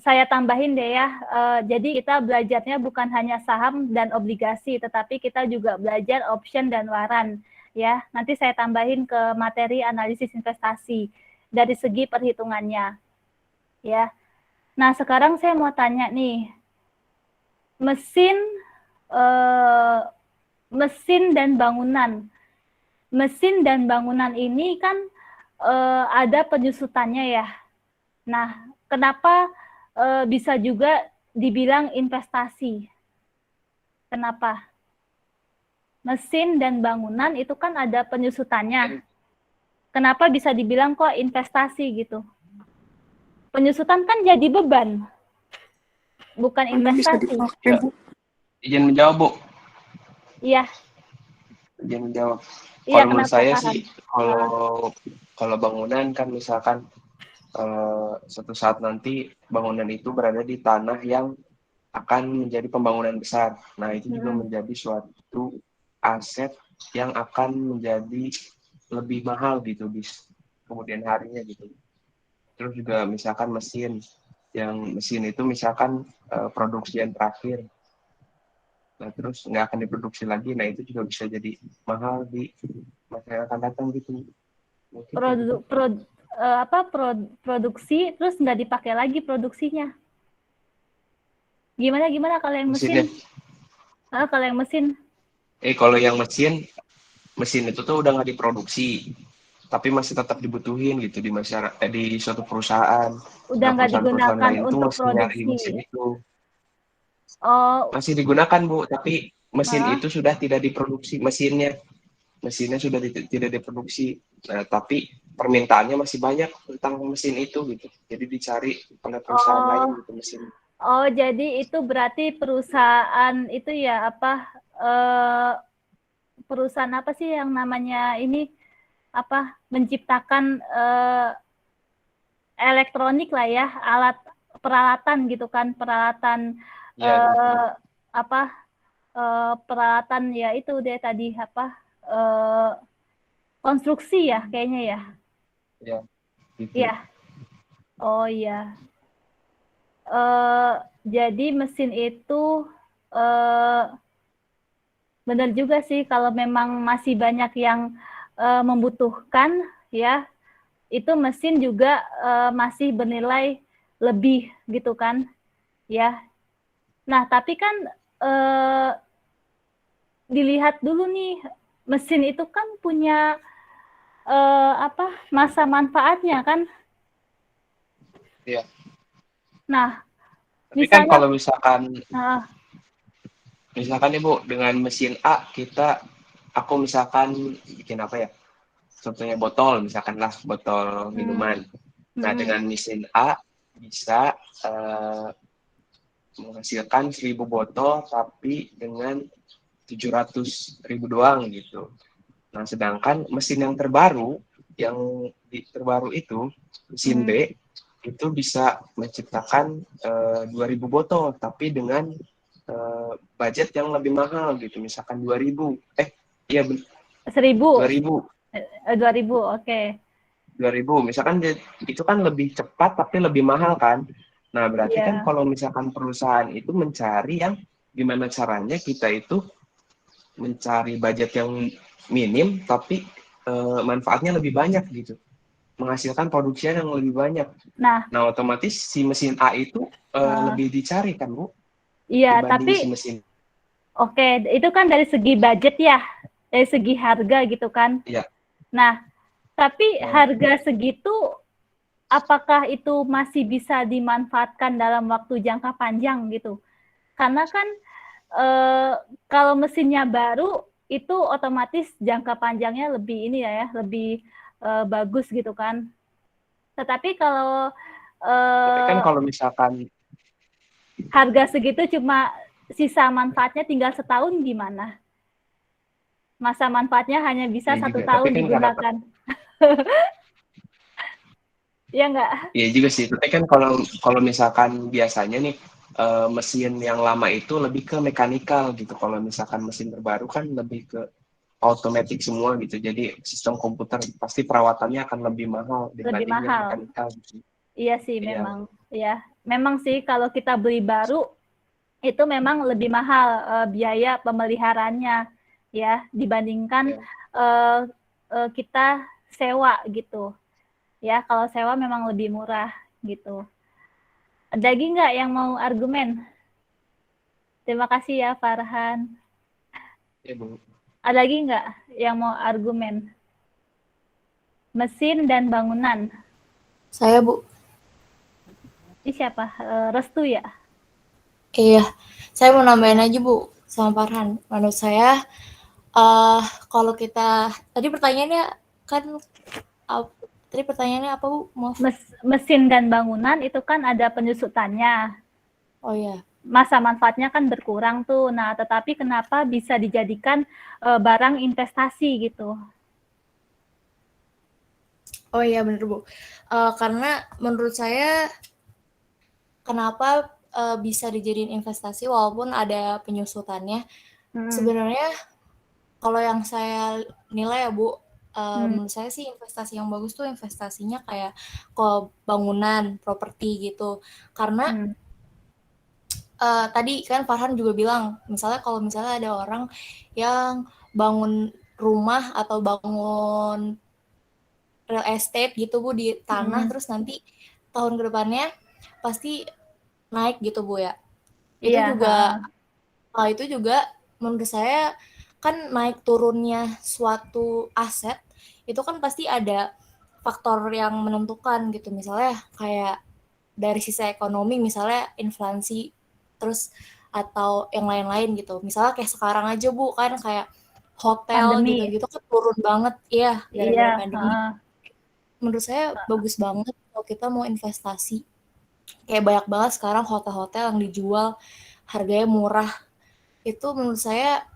saya tambahin deh ya. Jadi kita belajarnya bukan hanya saham dan obligasi, tetapi kita juga belajar option dan warrant. Ya, nanti saya tambahin ke materi analisis investasi dari segi perhitungannya. Ya. Nah, sekarang saya mau tanya nih. Mesin dan bangunan. Mesin dan bangunan ini kan ada penyusutannya ya. Nah, kenapa bisa juga dibilang investasi? Kenapa? Mesin dan bangunan itu kan ada penyusutannya. Kenapa bisa dibilang kok investasi gitu? Penyusutan kan jadi beban, bukan investasi. Izin menjawab, Bu. Iya. Izin menjawab. Iya, Kalau menurut kenapa, saya Farhan? sih, kalau bangunan kan misalkan suatu saat nanti bangunan itu berada di tanah yang akan menjadi pembangunan besar. Nah, itu juga menjadi suatu aset yang akan menjadi lebih mahal gitu di kemudian harinya gitu. Terus juga misalkan mesin itu misalkan produksi yang terakhir, nah terus nggak akan diproduksi lagi, nah itu juga bisa jadi mahal di masa yang akan datang gitu. Mungkin produksi terus nggak dipakai lagi produksinya. Gimana kalau yang mesin? mesinnya. Kalau yang mesin? Kalau yang mesin itu tuh udah nggak diproduksi, tapi masih tetap dibutuhin gitu di masyarakat, di suatu perusahaan. Udah nggak perusahaan-perusahaan digunakan lain itu untuk masih nyari produksi. mesin itu. Oh, Masih digunakan Bu, tapi mesin itu sudah tidak diproduksi, mesinnya sudah tidak diproduksi. Nah, tapi permintaannya masih banyak tentang mesin itu gitu. Jadi dicari oleh perusahaan lain gitu mesin. Oh, jadi itu berarti perusahaan itu ya perusahaan apa sih yang namanya ini menciptakan elektronik lah ya, alat peralatan gitu kan, peralatan peralatan ya itu deh tadi konstruksi ya kayaknya ya. Ya. Gitu. Iya. Oh iya. Jadi mesin itu benar juga sih kalau memang masih banyak yang membutuhkan ya, itu mesin juga masih bernilai lebih gitu kan ya. Nah tapi kan dilihat dulu nih, mesin itu kan punya masa manfaatnya kan. Iya. Nah, tapi kan kalau misalkan Ibu dengan mesin A aku misalkan bikin apa ya? Contohnya botol, misalkanlah botol minuman. Nah, dengan mesin A bisa menghasilkan 1000 botol tapi dengan 700.000 doang gitu. Nah, sedangkan mesin yang terbaru itu mesin B itu bisa menciptakan 2000 botol tapi dengan budget yang lebih mahal gitu, misalkan 2000. 1000. 2000, oke. 2000 misalkan itu kan lebih cepat tapi lebih mahal kan. Nah, berarti kan kalau misalkan perusahaan itu mencari yang gimana caranya kita itu mencari budget yang minim tapi manfaatnya lebih banyak gitu, menghasilkan produksian yang lebih banyak. Nah otomatis si mesin A itu lebih dicari kan Bu? Iya, tapi si mesin. Oke, itu kan dari segi budget ya, dari segi harga gitu kan. Iya. Nah, tapi harga segitu apakah itu masih bisa dimanfaatkan dalam waktu jangka panjang gitu? Karena kan kalau mesinnya baru itu otomatis jangka panjangnya lebih lebih bagus gitu kan. Tetapi kalau kan kalau misalkan harga segitu cuma sisa manfaatnya tinggal setahun gimana? Masa manfaatnya hanya bisa 1 tahun kan digunakan. Ya enggak? Iya juga sih. Tapi kan kalau misalkan biasanya nih mesin yang lama itu lebih ke mekanikal gitu. Kalau misalkan mesin terbaru kan lebih ke otomatis semua gitu. Jadi sistem komputer pasti perawatannya akan lebih mahal dibanding yang mekanikal gitu. Iya sih memang. Ya, memang sih kalau kita beli baru itu memang lebih mahal biaya pemeliharaannya ya dibandingkan kita sewa gitu. Ya, kalau sewa memang lebih murah gitu. Ada lagi nggak yang mau argumen? Terima kasih ya Farhan. Ya, Bu. Ada lagi nggak yang mau argumen? Mesin dan bangunan. Saya, Bu. Ini siapa? Restu ya? Iya, saya mau nambahin aja Bu sama Farhan. Menurut saya, kalau kita tadi pertanyaannya apa Bu? Mesin dan bangunan itu kan ada penyusutannya. Oh iya. Masa manfaatnya kan berkurang tuh. Nah, tetapi kenapa bisa dijadikan barang investasi gitu? Oh iya benar Bu. Karena menurut saya kenapa bisa dijadiin investasi walaupun ada penyusutannya. Sebenarnya kalau yang saya nilai ya Bu, menurut saya sih investasi yang bagus tuh investasinya kayak ke bangunan, properti gitu. Karena tadi kan Farhan juga bilang, misalnya kalau misalnya ada orang yang bangun rumah atau bangun real estate gitu Bu di tanah, terus nanti tahun kedepannya pasti naik gitu Bu ya. Itu juga menurut saya kan naik turunnya suatu aset itu kan pasti ada faktor yang menentukan gitu, misalnya kayak dari sisi ekonomi, misalnya inflasi, terus atau yang lain-lain gitu. Misalnya kayak sekarang aja Bu kan kayak hotel Pandemi. gitu-gitu kan turun banget ya gara-gara pandemi. Menurut saya bagus banget kalau kita mau investasi. Kayak banyak banget sekarang hotel-hotel yang dijual harganya murah. Itu menurut saya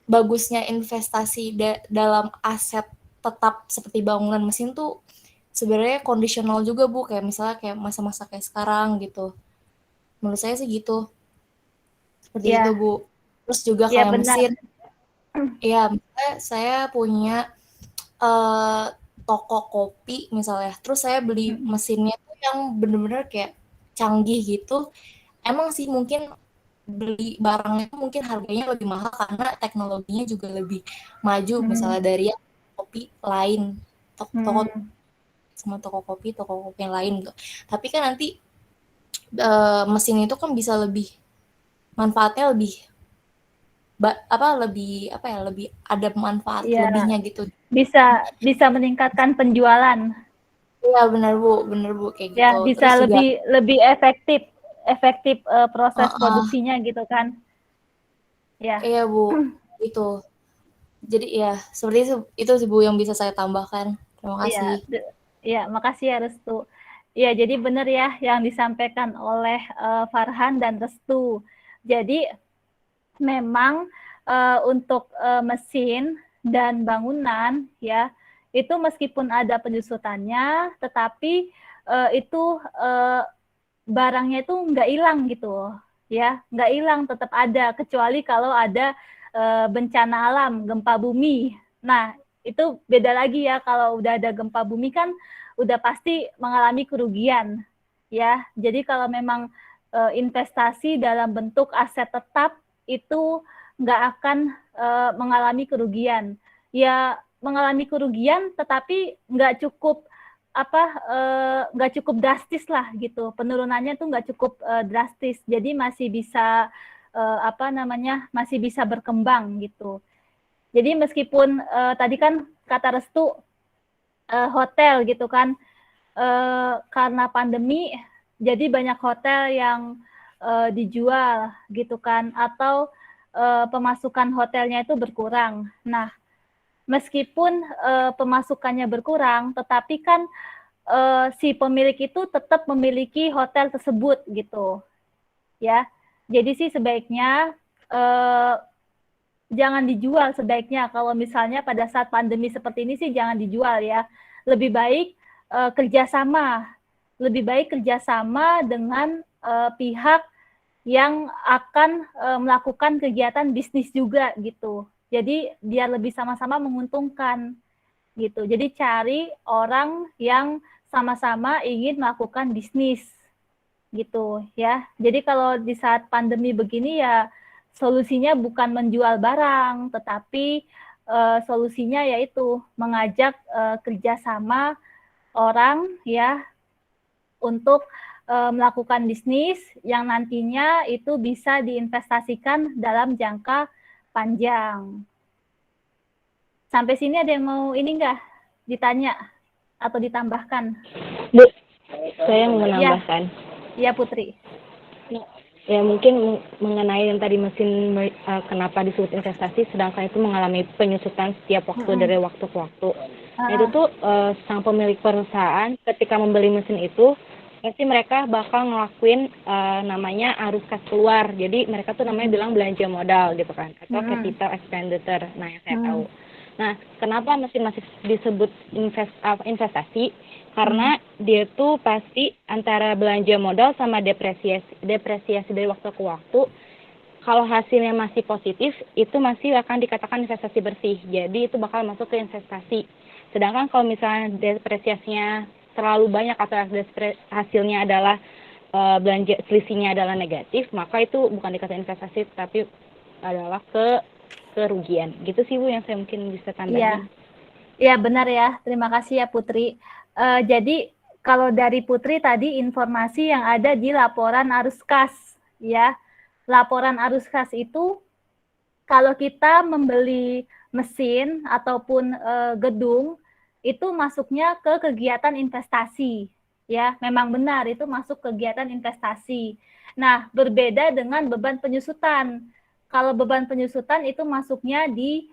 bagusnya investasi dalam aset tetap seperti bangunan mesin tuh sebenarnya kondisional juga Bu, kayak misalnya kayak masa-masa kayak sekarang gitu. Menurut saya sih gitu. Seperti itu Bu. Terus juga kayak mesin. Ya, misalnya saya punya toko kopi misalnya. Terus saya beli mesinnya tuh yang bener-bener kayak canggih gitu. Emang sih mungkin beli barangnya itu mungkin harganya lebih mahal karena teknologinya juga lebih maju misalnya dari yang kopi lain toko sama toko kopi yang lain gitu. Tapi kan nanti mesin itu kan bisa lebih manfaatnya lebih lebih ada manfaat lebihnya gitu. Bisa meningkatkan penjualan. Iya benar Bu kayak gitu. Ya, bisa terus lebih efektif proses produksinya gitu kan. Ya. Iya Bu, itu. Jadi ya seperti itu sih Bu yang bisa saya tambahkan. Terima kasih. Iya, makasih ya Restu. Ya, jadi benar ya yang disampaikan oleh Farhan dan Restu. Jadi memang untuk mesin dan bangunan ya itu meskipun ada penyusutannya, tetapi itu barangnya itu nggak hilang gitu ya, nggak hilang, tetap ada kecuali kalau ada bencana alam, gempa bumi. Nah itu beda lagi ya, kalau udah ada gempa bumi kan udah pasti mengalami kerugian ya. Jadi kalau memang investasi dalam bentuk aset tetap itu nggak akan mengalami kerugian. Ya mengalami kerugian, tetapi nggak cukup drastis lah gitu. Penurunannya tuh nggak cukup drastis. Jadi masih bisa masih bisa berkembang gitu. Jadi meskipun tadi kan kata Restu hotel gitu kan, karena pandemi jadi banyak hotel yang dijual gitu kan, atau pemasukan hotelnya itu berkurang. Nah, meskipun pemasukannya berkurang, tetapi kan si pemilik itu tetap memiliki hotel tersebut gitu, ya. Jadi sih sebaiknya jangan dijual sebaiknya. Kalau misalnya pada saat pandemi seperti ini sih jangan dijual ya. Lebih baik kerjasama dengan pihak yang akan melakukan kegiatan bisnis juga gitu. Jadi biar lebih sama-sama menguntungkan gitu. Jadi cari orang yang sama-sama ingin melakukan bisnis gitu ya. Jadi kalau di saat pandemi begini ya solusinya bukan menjual barang, tetapi solusinya yaitu mengajak kerjasama orang ya untuk melakukan bisnis yang nantinya itu bisa diinvestasikan dalam jangka panjang. Sampai sini ada yang mau ini enggak ditanya atau ditambahkan? Bu, saya mau menambahkan. Ya Putri. Ya mungkin mengenai yang tadi mesin kenapa disebut investasi, sedangkan itu mengalami penyusutan setiap waktu dari waktu ke waktu. Itu tuh sang pemilik perusahaan ketika membeli mesin itu pasti mereka bakal ngelakuin namanya arus kas keluar. Jadi mereka tuh namanya bilang belanja modal gitu kan, atau capital expenditure. Nah yang saya tahu. Nah, kenapa mesin masih disebut investasi? Karena dia tuh pasti antara belanja modal sama depresiasi dari waktu ke waktu. kalau hasilnya masih positif, itu masih akan dikatakan investasi bersih. Jadi itu bakal masuk ke investasi. Sedangkan kalau misalnya depresiasinya terlalu banyak atau hasilnya adalah belanja selisihnya adalah negatif, maka itu bukan dikatakan investasi, tapi adalah kerugian. Gitu sih Bu yang saya mungkin bisa tambahin. Iya benar ya. Terima kasih ya Putri. Jadi kalau dari Putri tadi informasi yang ada di laporan arus kas, ya. Laporan arus kas itu kalau kita membeli mesin ataupun gedung itu masuknya ke kegiatan investasi, ya. Memang benar itu masuk kegiatan investasi. Nah, berbeda dengan beban penyusutan. Kalau beban penyusutan itu masuknya di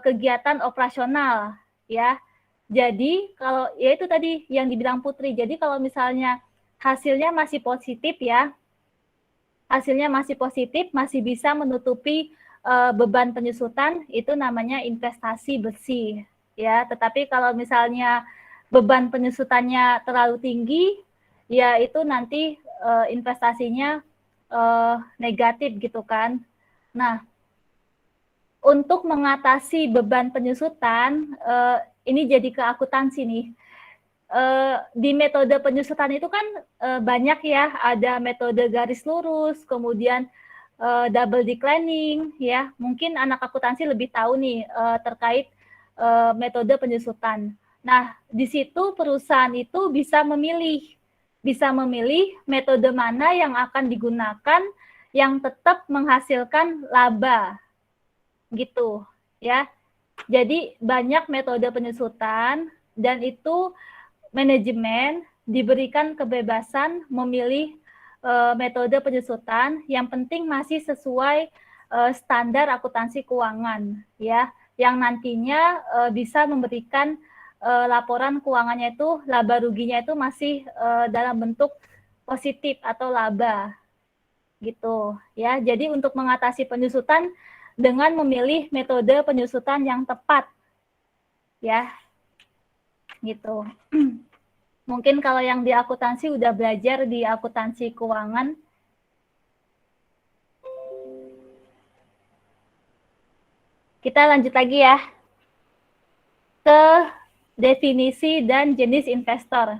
kegiatan operasional, ya. Jadi kalau ya itu tadi yang dibilang Putri. Jadi kalau misalnya hasilnya masih positif ya, hasilnya masih positif, masih bisa menutupi beban penyusutan, itu namanya investasi bersih, ya. Tetapi kalau misalnya beban penyusutannya terlalu tinggi, ya itu nanti investasinya negatif gitu kan. Nah, untuk mengatasi beban penyusutan, ini jadi ke akuntansi nih. Di metode penyusutan itu kan banyak ya, ada metode garis lurus, kemudian double declining, ya. Mungkin anak akuntansi lebih tahu nih terkait metode penyusutan. Nah, di situ perusahaan itu bisa memilih metode mana yang akan digunakan yang tetap menghasilkan laba. Gitu ya. Jadi banyak metode penyusutan dan itu manajemen diberikan kebebasan memilih metode penyusutan, yang penting masih sesuai standar akuntansi keuangan ya, yang nantinya bisa memberikan laporan keuangannya itu laba ruginya itu masih dalam bentuk positif atau laba gitu ya. Jadi untuk mengatasi penyusutan dengan memilih metode penyusutan yang tepat, ya, gitu. Mungkin kalau yang di akuntansi udah belajar di akuntansi keuangan. Kita lanjut lagi ya ke definisi dan jenis investor.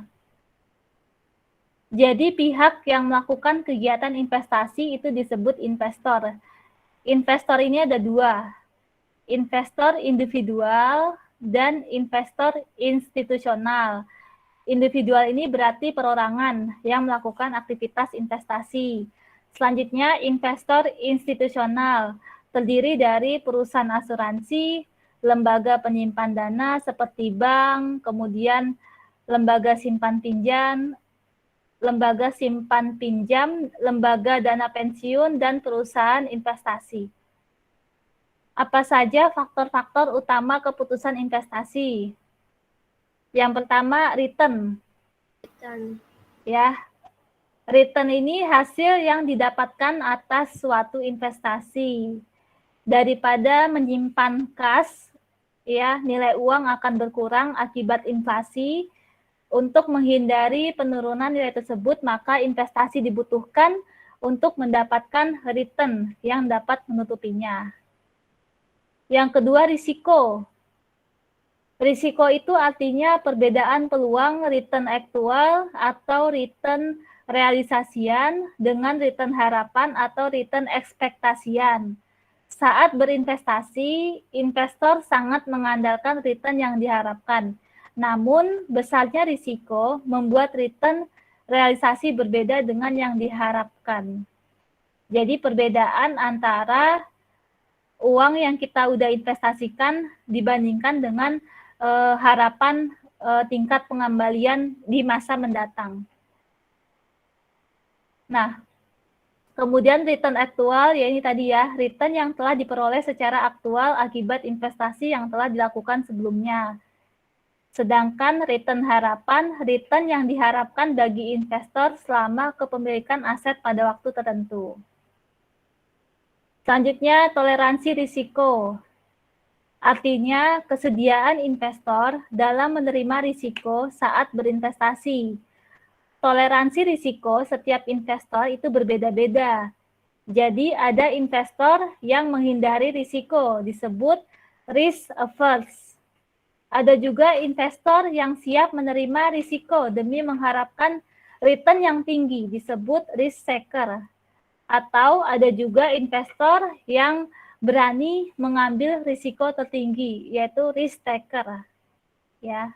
Jadi pihak yang melakukan kegiatan investasi itu disebut investor. Investor ini ada dua, investor individual dan investor institusional. Individual ini berarti perorangan yang melakukan aktivitas investasi. Selanjutnya investor institusional, terdiri dari perusahaan asuransi, lembaga penyimpan dana seperti bank, kemudian lembaga simpan pinjam, lembaga simpan pinjam, lembaga dana pensiun, dan perusahaan investasi. Apa saja faktor-faktor utama keputusan investasi? Yang pertama, return. Ya, return ini hasil yang didapatkan atas suatu investasi. Daripada menyimpan kas, ya, nilai uang akan berkurang akibat inflasi. Untuk menghindari penurunan nilai tersebut, maka investasi dibutuhkan untuk mendapatkan return yang dapat menutupinya. Yang kedua, risiko. Risiko itu artinya perbedaan peluang return aktual atau return realisasian dengan return harapan atau return ekspektasian. Saat berinvestasi, investor sangat mengandalkan return yang diharapkan. Namun, besarnya risiko membuat return realisasi berbeda dengan yang diharapkan. Jadi, perbedaan antara uang yang kita udah investasikan dibandingkan dengan harapan tingkat pengembalian di masa mendatang. Nah, kemudian return aktual, ya ini tadi ya, return yang telah diperoleh secara aktual akibat investasi yang telah dilakukan sebelumnya. Sedangkan return harapan, return yang diharapkan bagi investor selama kepemilikan aset pada waktu tertentu. Selanjutnya, toleransi risiko. Artinya, kesediaan investor dalam menerima risiko saat berinvestasi. Toleransi risiko setiap investor itu berbeda-beda. Jadi ada investor yang menghindari risiko, disebut risk averse. Ada juga investor yang siap menerima risiko demi mengharapkan return yang tinggi, disebut risk taker. Atau ada juga investor yang berani mengambil risiko tertinggi, yaitu risk taker. Ya.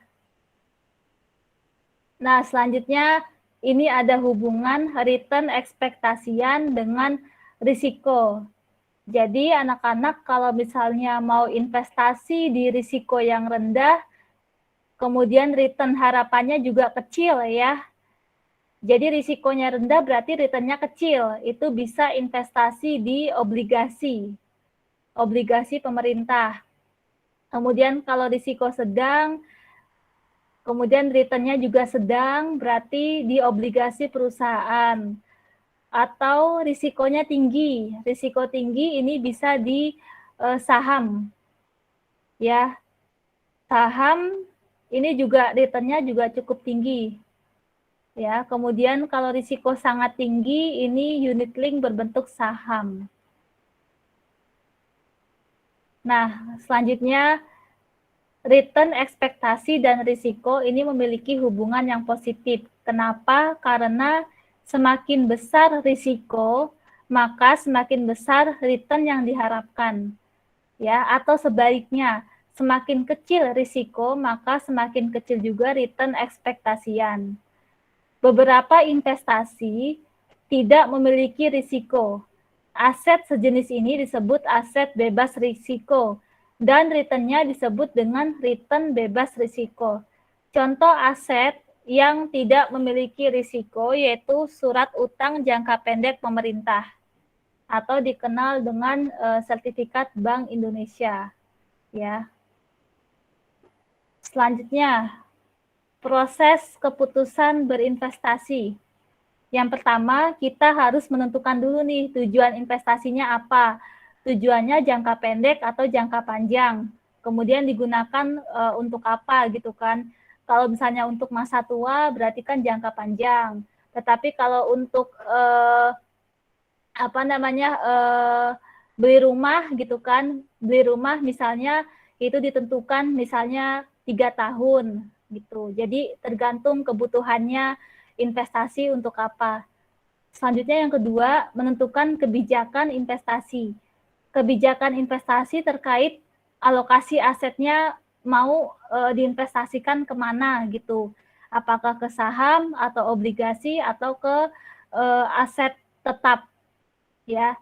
Nah, selanjutnya ini ada hubungan return ekspektasian dengan risiko. Jadi anak-anak kalau misalnya mau investasi di risiko yang rendah, kemudian return harapannya juga kecil ya. Jadi risikonya rendah berarti returnnya kecil. Itu bisa investasi di obligasi pemerintah. Kemudian kalau risiko sedang, kemudian returnnya juga sedang, berarti di obligasi perusahaan. Atau risikonya tinggi. Risiko tinggi ini bisa di saham. Ya. Saham ini juga returnnya juga cukup tinggi. Ya, kemudian kalau risiko sangat tinggi ini unit link berbentuk saham. Nah, selanjutnya return ekspektasi dan risiko ini memiliki hubungan yang positif. Kenapa? Karena semakin besar risiko, maka semakin besar return yang diharapkan. Ya, atau sebaliknya, semakin kecil risiko, maka semakin kecil juga return ekspektasian. Beberapa investasi tidak memiliki risiko. Aset sejenis ini disebut aset bebas risiko, dan returnnya disebut dengan return bebas risiko. Contoh aset yang tidak memiliki risiko yaitu surat utang jangka pendek pemerintah atau dikenal dengan sertifikat Bank Indonesia. Ya. Selanjutnya, proses keputusan berinvestasi. Yang pertama, kita harus menentukan dulu nih tujuan investasinya apa. Tujuannya jangka pendek atau jangka panjang. Kemudian digunakan untuk apa gitu kan. Kalau misalnya untuk masa tua berarti kan jangka panjang. Tetapi kalau untuk beli rumah gitu kan, beli rumah misalnya itu ditentukan misalnya 3 tahun gitu. Jadi tergantung kebutuhannya investasi untuk apa. Selanjutnya yang kedua, menentukan kebijakan investasi. Kebijakan investasi terkait alokasi asetnya mau diinvestasikan kemana gitu. Apakah ke saham atau obligasi atau ke aset tetap ya.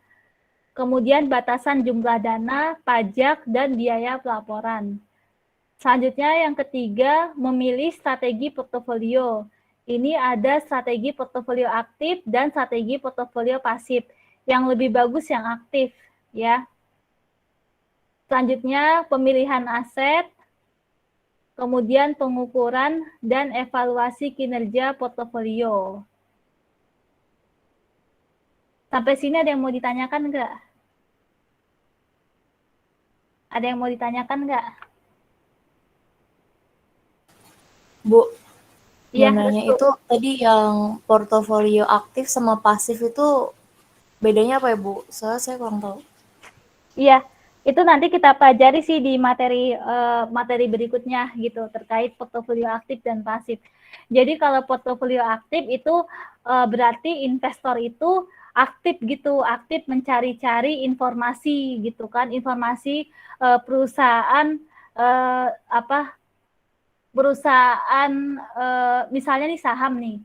Kemudian batasan jumlah dana, pajak, dan biaya pelaporan. Selanjutnya yang ketiga, memilih strategi portofolio. Ini ada strategi portofolio aktif dan strategi portofolio pasif. Yang lebih bagus yang aktif ya. Selanjutnya pemilihan aset, kemudian pengukuran dan evaluasi kinerja portofolio. Sampai sini ada yang mau ditanyakan nggak? Ada yang mau ditanyakan nggak? Bu, Iya, nanya itu tadi yang portofolio aktif sama pasif itu bedanya apa ya Bu? Soalnya saya kurang tahu. Iya, itu nanti kita pelajari sih di materi berikutnya gitu terkait portofolio aktif dan pasif. Jadi kalau portofolio aktif itu berarti investor itu aktif gitu, aktif mencari-cari informasi gitu kan, informasi perusahaan misalnya nih saham nih.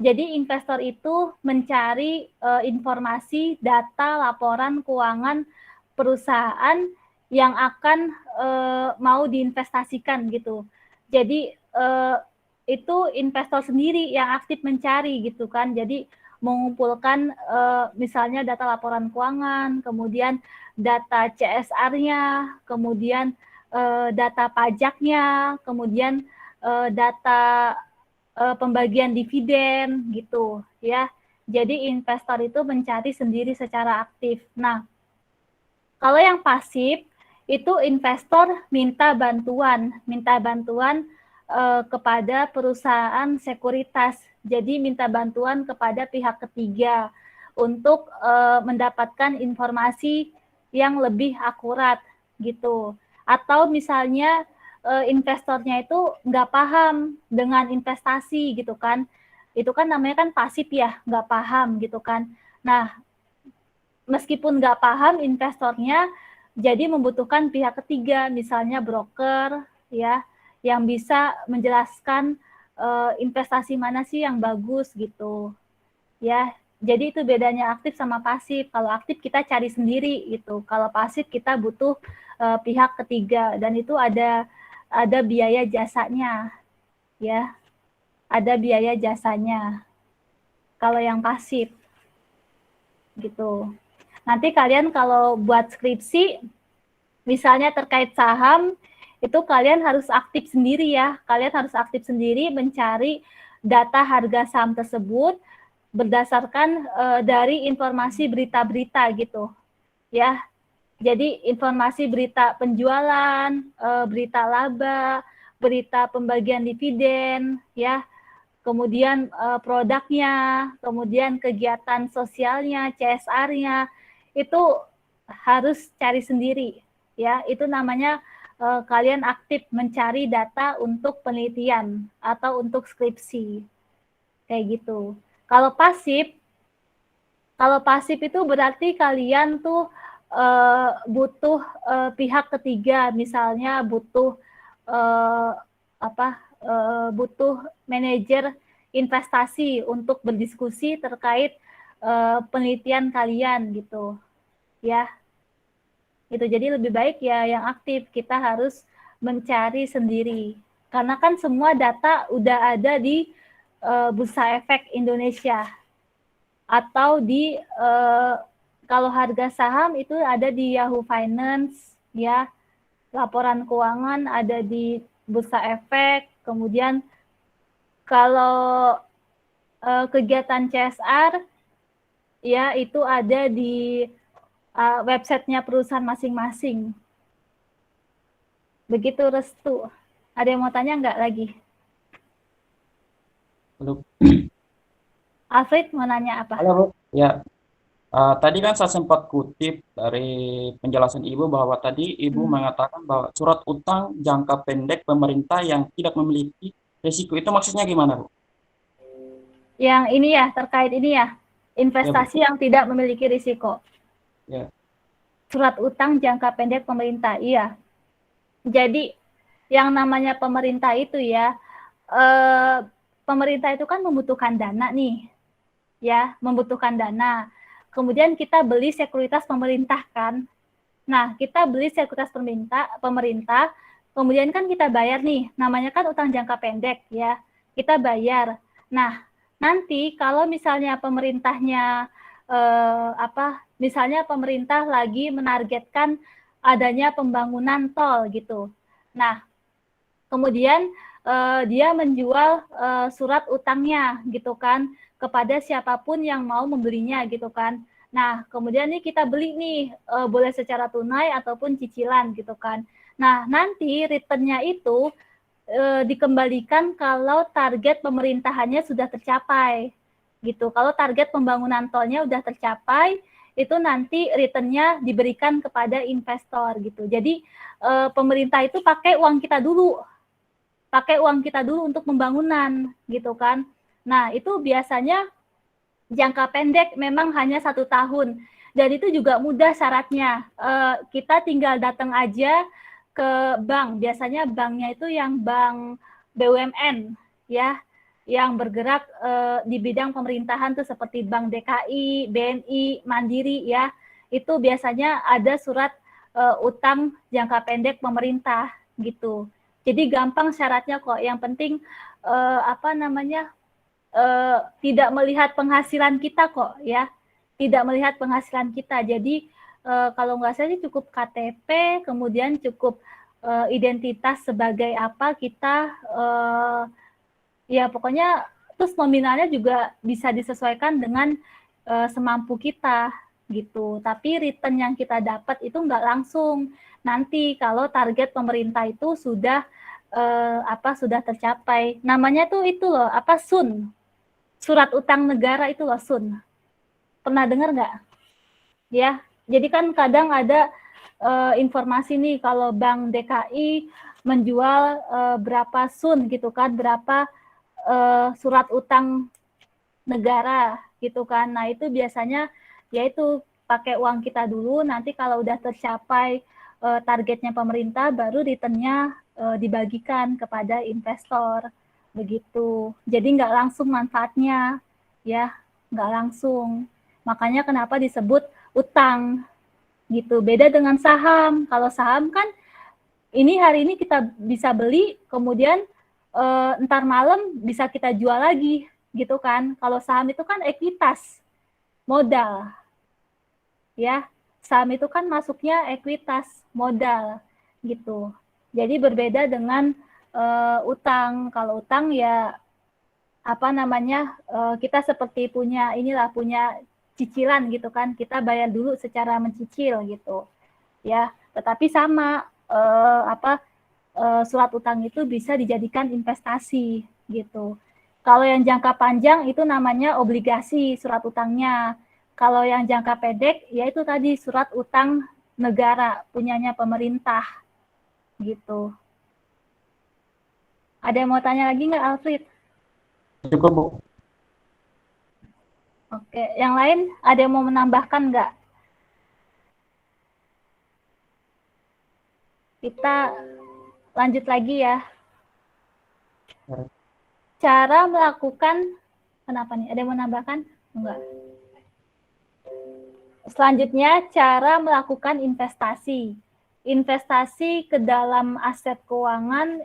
Jadi investor itu mencari informasi, data, laporan keuangan perusahaan yang akan mau diinvestasikan gitu. Jadi itu investor sendiri yang aktif mencari gitu kan. Jadi mengumpulkan misalnya data laporan keuangan, kemudian data CSR-nya, kemudian data pajaknya, kemudian data pembagian dividen gitu ya. Jadi investor itu mencari sendiri secara aktif. Nah, kalau yang pasif itu investor minta bantuan kepada perusahaan sekuritas. Jadi minta bantuan kepada pihak ketiga untuk mendapatkan informasi yang lebih akurat gitu. Atau misalnya investornya itu nggak paham dengan investasi gitu kan, itu kan namanya kan pasif ya, nggak paham gitu kan. Nah, meskipun nggak paham investornya, jadi membutuhkan pihak ketiga, misalnya broker ya, yang bisa menjelaskan investasi mana sih yang bagus gitu ya. Jadi itu bedanya aktif sama pasif. Kalau aktif kita cari sendiri gitu, kalau pasif kita butuh pihak ketiga, dan itu ada biaya jasanya ya, ada biaya jasanya kalau yang pasif gitu. Nanti kalian kalau buat skripsi misalnya terkait saham, itu kalian harus aktif sendiri ya, kalian harus aktif sendiri mencari data harga saham tersebut berdasarkan dari informasi berita-berita gitu ya. Jadi informasi berita penjualan, berita laba, berita pembagian dividen ya, kemudian produknya, kemudian kegiatan sosialnya, CSR-nya, itu harus cari sendiri ya. Itu namanya kalian aktif mencari data untuk penelitian atau untuk skripsi kayak gitu. Kalau pasif itu berarti kalian tuh butuh pihak ketiga, misalnya butuh butuh manajer investasi untuk berdiskusi terkait penelitian kalian gitu ya. Itu jadi lebih baik ya yang aktif, kita harus mencari sendiri karena kan semua data udah ada di Bursa Efek Indonesia, atau di kalau harga saham itu ada di Yahoo Finance ya, laporan keuangan ada di Bursa Efek, kemudian kalau kegiatan CSR ya itu ada di websitenya perusahaan masing-masing. Begitu Restu. Ada yang mau tanya nggak lagi? Halo. Alfred mau nanya apa? Halo, Bu. Ya, tadi kan saya sempat kutip dari penjelasan Ibu bahwa tadi Ibu mengatakan bahwa surat utang jangka pendek pemerintah yang tidak memiliki risiko, itu maksudnya gimana, Bu? Yang ini ya, terkait ini ya, investasi yang tidak memiliki risiko. Ya. Surat utang jangka pendek pemerintah, iya. Jadi yang namanya pemerintah itu ya, pemerintah itu kan membutuhkan dana nih, ya, membutuhkan dana. Kemudian kita beli sekuritas pemerintah kan. Nah, kita beli sekuritas pemerintah, kemudian kan kita bayar nih, namanya kan utang jangka pendek ya, kita bayar. Nah, nanti kalau misalnya pemerintahnya misalnya pemerintah lagi menargetkan adanya pembangunan tol gitu. Nah, kemudian dia menjual surat utangnya gitu kan kepada siapapun yang mau membelinya gitu kan. Nah, kemudian nih kita beli nih, boleh secara tunai ataupun cicilan gitu kan. Nah, nanti return-nya itu dikembalikan kalau target pemerintahannya sudah tercapai gitu. Kalau target pembangunan tolnya sudah tercapai, itu nanti return-nya diberikan kepada investor gitu. Jadi pemerintah itu pakai uang kita dulu untuk pembangunan gitu kan. Nah, itu biasanya jangka pendek, memang hanya 1 tahun, dan itu juga mudah syaratnya. Kita tinggal datang aja ke bank, biasanya banknya itu yang bank BUMN ya, yang bergerak di bidang pemerintahan tuh seperti Bank DKI, BNI, Mandiri ya. Itu biasanya ada surat utang jangka pendek pemerintah gitu. Jadi gampang syaratnya kok. Yang penting tidak melihat penghasilan kita kok ya, tidak melihat penghasilan kita. Jadi kalau nggak salah sih cukup KTP, kemudian cukup identitas sebagai apa kita, ya pokoknya terus nominalnya juga bisa disesuaikan dengan semampu kita gitu. Tapi return yang kita dapat itu nggak langsung. Nanti kalau target pemerintah itu sudah sudah tercapai, namanya tuh itu loh, SUN. Surat utang negara itu loh, SUN. Pernah dengar nggak? Ya, jadi kan kadang ada informasi nih kalau Bank DKI menjual berapa SUN gitu kan, berapa surat utang negara gitu kan. Nah, itu biasanya yaitu pakai uang kita dulu, nanti kalau udah tercapai targetnya pemerintah, baru returnnya dibagikan kepada investor, begitu. Jadi nggak langsung manfaatnya, ya, nggak langsung. Makanya kenapa disebut utang, gitu. Beda dengan saham. Kalau saham kan, ini hari ini kita bisa beli, kemudian ntar malam bisa kita jual lagi, gitu kan. Kalau saham itu kan ekuitas, modal, ya. Saham itu kan masuknya ekuitas, modal, gitu. Jadi berbeda dengan utang. Kalau utang ya apa namanya, kita seperti punya cicilan gitu kan, kita bayar dulu secara mencicil gitu, ya. Tetapi sama surat utang itu bisa dijadikan investasi gitu. Kalau yang jangka panjang itu namanya obligasi surat utangnya. Kalau yang jangka pendek, yaitu tadi surat utang negara, punyanya pemerintah, gitu. Ada yang mau tanya lagi nggak, Alfred? Cukup, Bu. Oke, yang lain ada yang mau menambahkan nggak? Kita lanjut lagi ya. Cara melakukan, kenapa nih? Ada yang mau menambahkan? Enggak. Selanjutnya, cara melakukan investasi. Investasi ke dalam aset keuangan,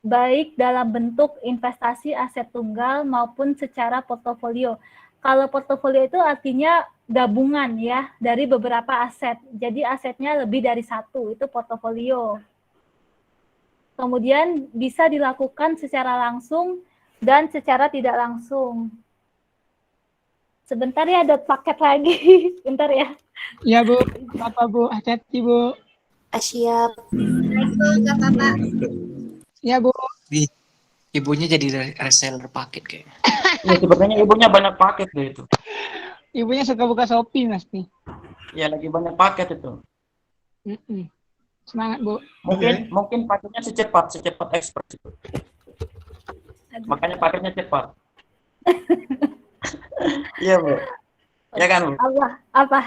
baik dalam bentuk investasi aset tunggal maupun secara portofolio. Kalau portofolio itu artinya gabungan ya, dari beberapa aset. Jadi asetnya lebih dari satu, itu portofolio. Kemudian bisa dilakukan secara langsung dan secara tidak langsung. Sebentar ya, ada paket lagi. Bentar ya. Iya, Bu. Apa, Bu? Hati-hati, Bu. Siap. Assalamualaikum Kak Papa. Iya, Bu. Ibunya jadi reseller paket kayaknya. Ya, sebenarnya ibunya banyak paket deh itu. Ibunya suka buka Shopee, Mas nih. Ya, lagi banyak paket itu. Semangat, Bu. Mungkin paketnya secepat ekspres itu. Makanya paketnya cepat. Iya, Bu. Ya kan, Bu? Apa?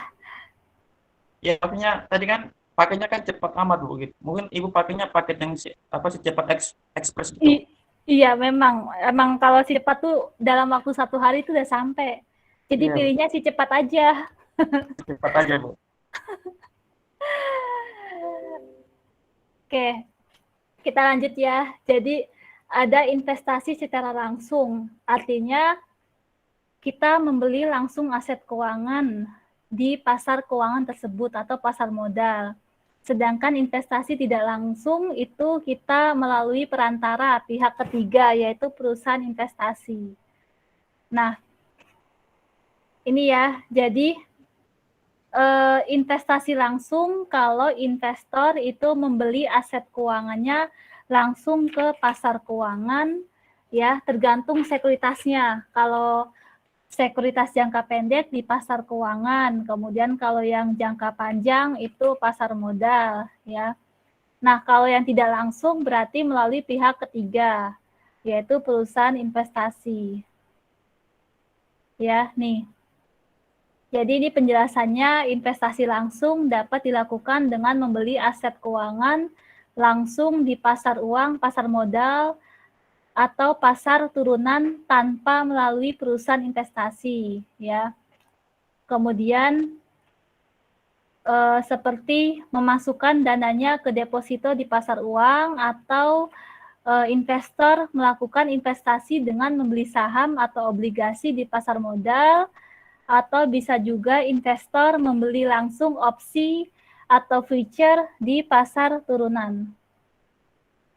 Ya, paketnya tadi kan paketnya kan cepat amat, Bu, gitu. Mungkin Ibu paketnya paket yang secepat ekspres gitu. Iya, emang kalau si cepat tuh dalam waktu 1 hari itu udah sampai. Jadi Iya, pilihnya si cepat aja. cepat aja, Bu. Oke, kita lanjut ya. Jadi ada investasi secara langsung, artinya kita membeli langsung aset keuangan di pasar keuangan tersebut atau pasar modal. Sedangkan investasi tidak langsung itu kita melalui perantara pihak ketiga, yaitu perusahaan investasi. Nah, ini ya, jadi investasi langsung kalau investor itu membeli aset keuangannya langsung ke pasar keuangan, ya, tergantung sekuritasnya. Kalau sekuritas jangka pendek di pasar keuangan, kemudian kalau yang jangka panjang itu pasar modal, ya. Nah, kalau yang tidak langsung berarti melalui pihak ketiga, yaitu perusahaan investasi. Ya, nih. Jadi ini penjelasannya, investasi langsung dapat dilakukan dengan membeli aset keuangan langsung di pasar uang, pasar modal, atau pasar turunan tanpa melalui perusahaan investasi, ya. Kemudian seperti memasukkan dananya ke deposito di pasar uang, atau investor melakukan investasi dengan membeli saham atau obligasi di pasar modal, atau bisa juga investor membeli langsung opsi atau future di pasar turunan.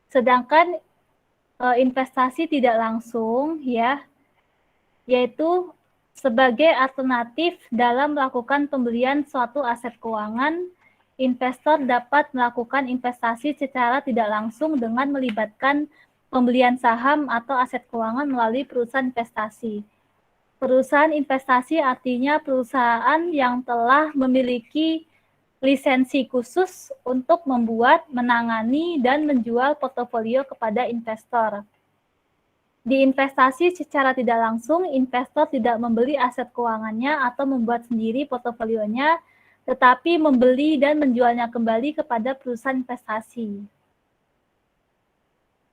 Sedangkan investasi tidak langsung, ya, yaitu sebagai alternatif dalam melakukan pembelian suatu aset keuangan, investor dapat melakukan investasi secara tidak langsung dengan melibatkan pembelian saham atau aset keuangan melalui perusahaan investasi. Perusahaan investasi artinya perusahaan yang telah memiliki lisensi khusus untuk membuat, menangani, dan menjual portofolio kepada investor. Di investasi secara tidak langsung, investor tidak membeli aset keuangannya atau membuat sendiri portofolionya, tetapi membeli dan menjualnya kembali kepada perusahaan investasi.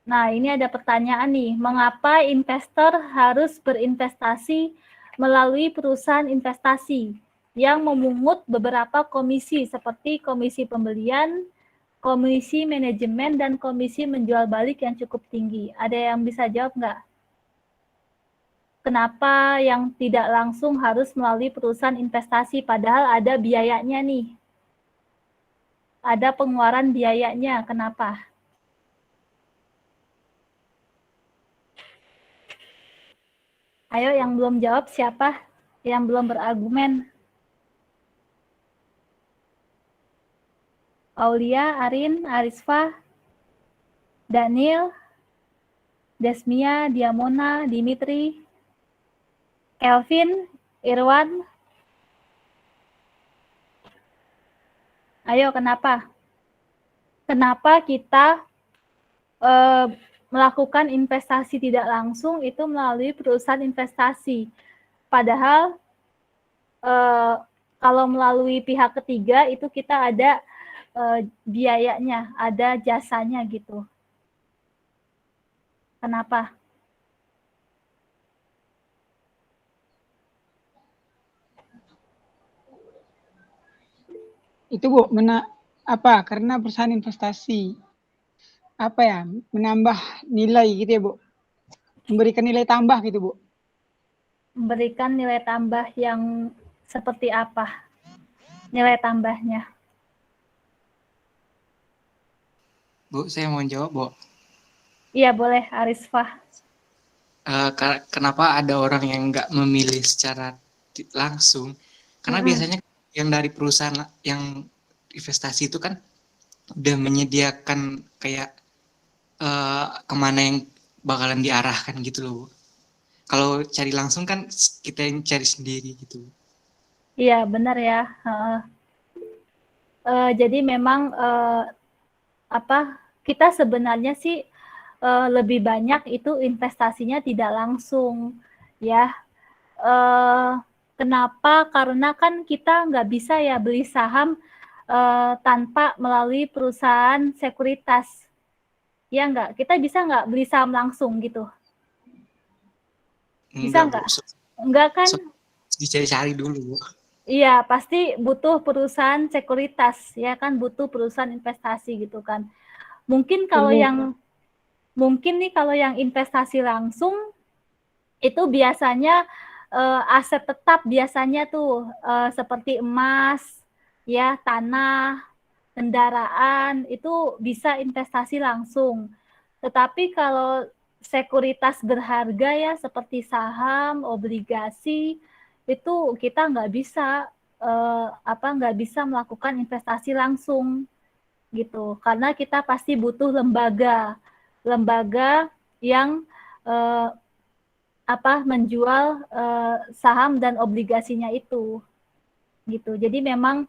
Nah, ini ada pertanyaan nih, mengapa investor harus berinvestasi melalui perusahaan investasi yang memungut beberapa komisi seperti komisi pembelian, komisi manajemen, dan komisi menjual balik yang cukup tinggi? Ada yang bisa jawab nggak? Kenapa yang tidak langsung harus melalui perusahaan investasi padahal ada biayanya nih? Ada pengeluaran biayanya, kenapa? Ayo yang belum jawab siapa? Yang belum berargumen? Aulia, Arin, Arisfa, Daniel, Desmia, Diamona, Dimitri, Kelvin, Irwan. Ayo, kenapa? Kenapa kita melakukan investasi tidak langsung itu melalui perusahaan investasi? Padahal kalau melalui pihak ketiga itu kita ada biayanya, ada jasanya gitu. Kenapa? Itu Bu, karena perusahaan investasi menambah nilai gitu ya Bu, memberikan nilai tambah gitu Bu. Memberikan nilai tambah yang seperti apa? Nilai tambahnya? Bu, saya mau jawab Bu. Iya boleh, Arisfa. Kenapa ada orang yang nggak memilih secara langsung? Karena biasanya yang dari perusahaan yang investasi itu kan udah menyediakan kayak kemana yang bakalan diarahkan gitu loh Bu. Kalau cari langsung kan kita yang cari sendiri gitu. Iya benar ya. Jadi memang kita sebenarnya sih lebih banyak itu investasinya tidak langsung ya. Kenapa? Karena kan kita nggak bisa ya beli saham tanpa melalui perusahaan sekuritas. Ya nggak? Kita bisa nggak beli saham langsung gitu? Bisa nggak? Enggak kan? Dicari-cari dulu. Iya, pasti butuh perusahaan sekuritas, ya kan? Butuh perusahaan investasi gitu kan. Mungkin kalau yang investasi langsung itu biasanya aset tetap biasanya tuh seperti emas, ya, tanah, kendaraan itu bisa investasi langsung. Tetapi kalau sekuritas berharga ya seperti saham, obligasi itu kita nggak bisa melakukan investasi langsung gitu karena kita pasti butuh lembaga yang menjual saham dan obligasinya itu gitu. Jadi memang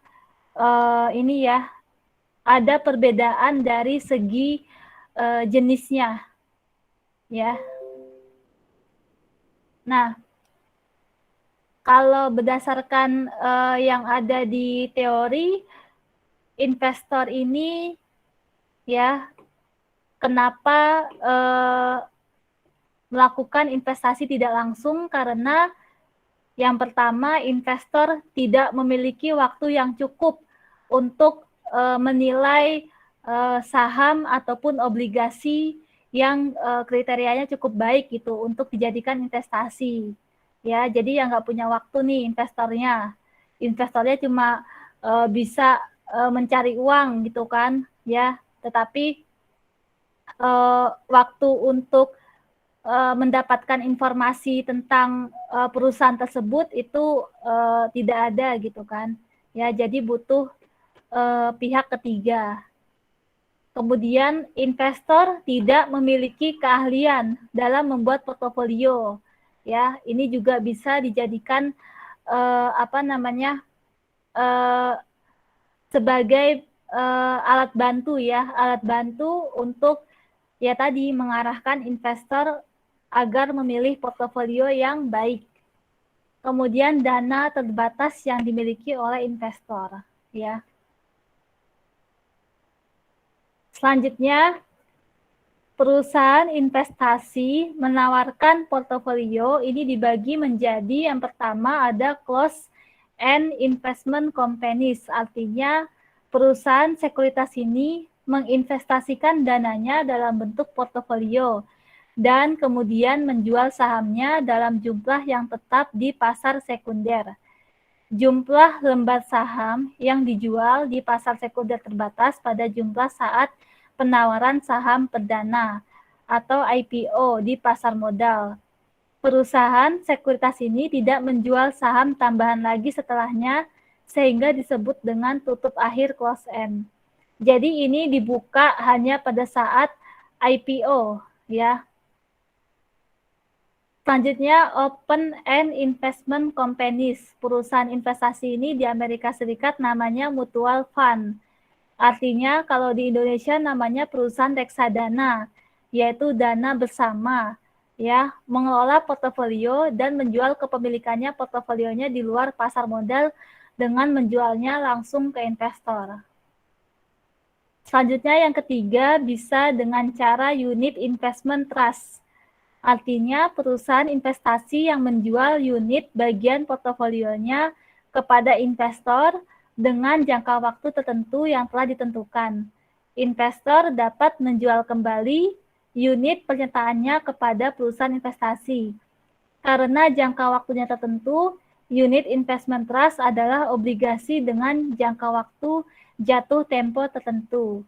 ini ya ada perbedaan dari segi jenisnya ya. Nah, kalau berdasarkan yang ada di teori investor ini ya kenapa melakukan investasi tidak langsung karena yang pertama investor tidak memiliki waktu yang cukup untuk menilai saham ataupun obligasi yang kriterianya cukup baik gitu untuk dijadikan investasi ya. Jadi yang nggak punya waktu nih investornya cuma bisa mencari uang gitu kan ya, tetapi waktu untuk mendapatkan informasi tentang perusahaan tersebut itu tidak ada gitu kan ya. Jadi butuh pihak ketiga. Kemudian investor tidak memiliki keahlian dalam membuat portofolio ya. Ini juga bisa dijadikan sebagai alat bantu ya, alat bantu untuk ya tadi mengarahkan investor agar memilih portofolio yang baik. Kemudian dana terbatas yang dimiliki oleh investor ya. Selanjutnya, perusahaan investasi menawarkan portofolio ini dibagi menjadi yang pertama ada closed end investment companies, artinya perusahaan sekuritas ini menginvestasikan dananya dalam bentuk portofolio dan kemudian menjual sahamnya dalam jumlah yang tetap di pasar sekunder. Jumlah lembar saham yang dijual di pasar sekunder terbatas pada jumlah saat penawaran saham perdana atau IPO di pasar modal. Perusahaan sekuritas ini tidak menjual saham tambahan lagi setelahnya sehingga disebut dengan tutup akhir close end. Jadi ini dibuka hanya pada saat IPO ya. Selanjutnya, open end investment companies. Perusahaan investasi ini di Amerika Serikat namanya mutual fund. Artinya kalau di Indonesia namanya perusahaan reksadana, yaitu dana bersama, ya, mengelola portofolio dan menjual kepemilikannya portofolionya di luar pasar modal dengan menjualnya langsung ke investor. Selanjutnya yang ketiga bisa dengan cara unit investment trust. Artinya perusahaan investasi yang menjual unit bagian portofolionya kepada investor dengan jangka waktu tertentu yang telah ditentukan. Investor dapat menjual kembali unit penyertaannya kepada perusahaan investasi. Karena jangka waktunya tertentu, unit investment trust adalah obligasi dengan jangka waktu jatuh tempo tertentu.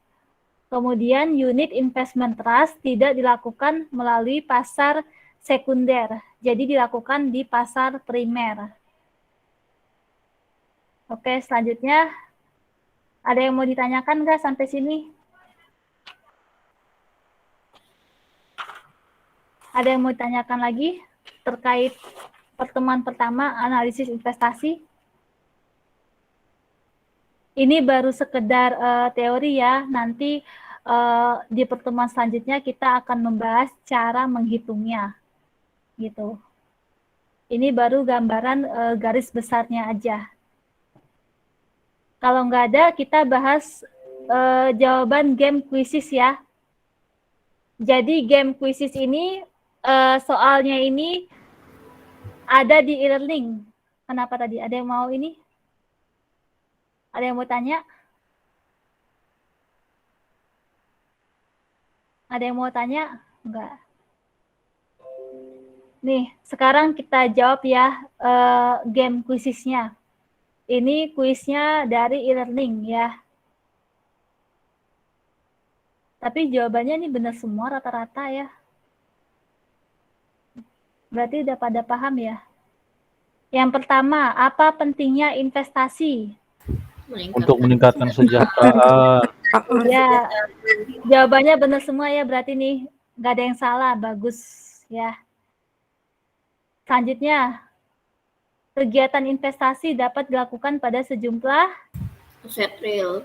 Kemudian unit investment trust tidak dilakukan melalui pasar sekunder, jadi dilakukan di pasar primer. Oke, selanjutnya ada yang mau ditanyakan nggak sampai sini? Ada yang mau ditanyakan lagi terkait pertemuan pertama analisis investasi? Ini baru sekedar teori ya, nanti di pertemuan selanjutnya kita akan membahas cara menghitungnya, gitu. Ini baru gambaran garis besarnya aja. Kalau nggak ada, kita bahas jawaban game quizzes ya. Jadi game quizzes ini, soalnya ini ada di e-learning. Kenapa tadi? Ada yang mau ini? Ada yang mau tanya? Ada yang mau tanya? Enggak. Nih, sekarang kita jawab ya game quizesnya. Ini kuisnya dari e-learning ya. Tapi jawabannya ini benar semua rata-rata ya. Berarti udah pada paham ya. Yang pertama, apa pentingnya investasi? Untuk meningkatkan kesejahteraan. Ya, jawabannya benar semua ya, berarti nih nggak ada yang salah, bagus ya. Selanjutnya, kegiatan investasi dapat dilakukan pada sejumlah aset real.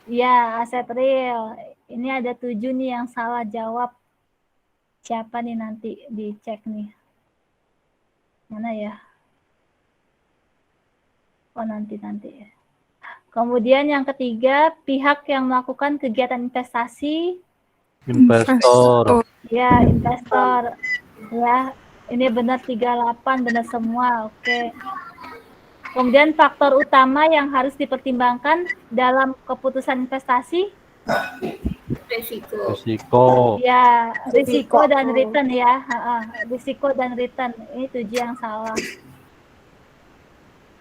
Ya, aset real. Ini ada 7 nih yang salah jawab. Siapa nih nanti dicek nih? Mana ya? Oh, nanti. Kemudian yang ketiga, pihak yang melakukan kegiatan investasi. Investor. Ya, investor. Ya, ini benar 38, benar semua. Oke. Kemudian faktor utama yang harus dipertimbangkan dalam keputusan investasi. Risiko. Ya, risiko dan return ya. Risiko dan return. Ini 7 yang salah.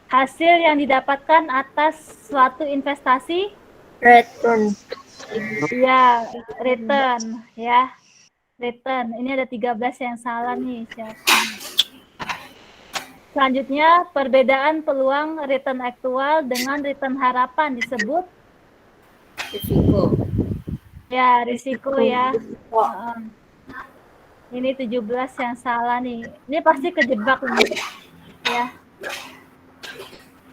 Hasil yang didapatkan atas suatu investasi? Return. Ya, return ya. Return. Ini ada 13 yang salah nih. Selanjutnya, perbedaan peluang return aktual dengan return harapan disebut? Risiko. Ya, risiko ya. Ini 17 yang salah nih. Ini pasti kejebak nih. Ya.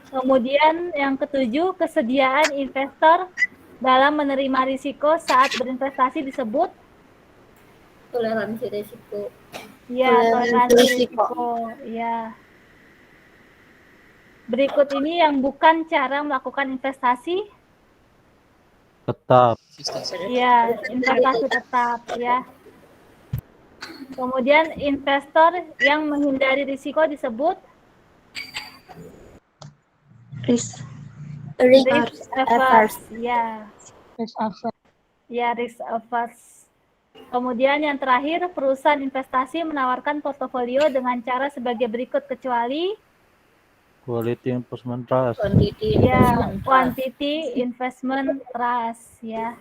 Kemudian yang ketujuh, kesediaan investor dalam menerima risiko saat berinvestasi disebut Toleransi risiko. ya, toleransi risiko. Ya. Berikut ini yang bukan cara melakukan investasi. Tetap. Ya, investasi tetap ya. Kemudian investor yang menghindari risiko disebut Risk averse. Ya. Risk averse. Ya, risk averse. Kemudian yang terakhir, perusahaan investasi menawarkan portofolio dengan cara sebagai berikut kecuali Quality investment trust. ya, quantity investment trust ya.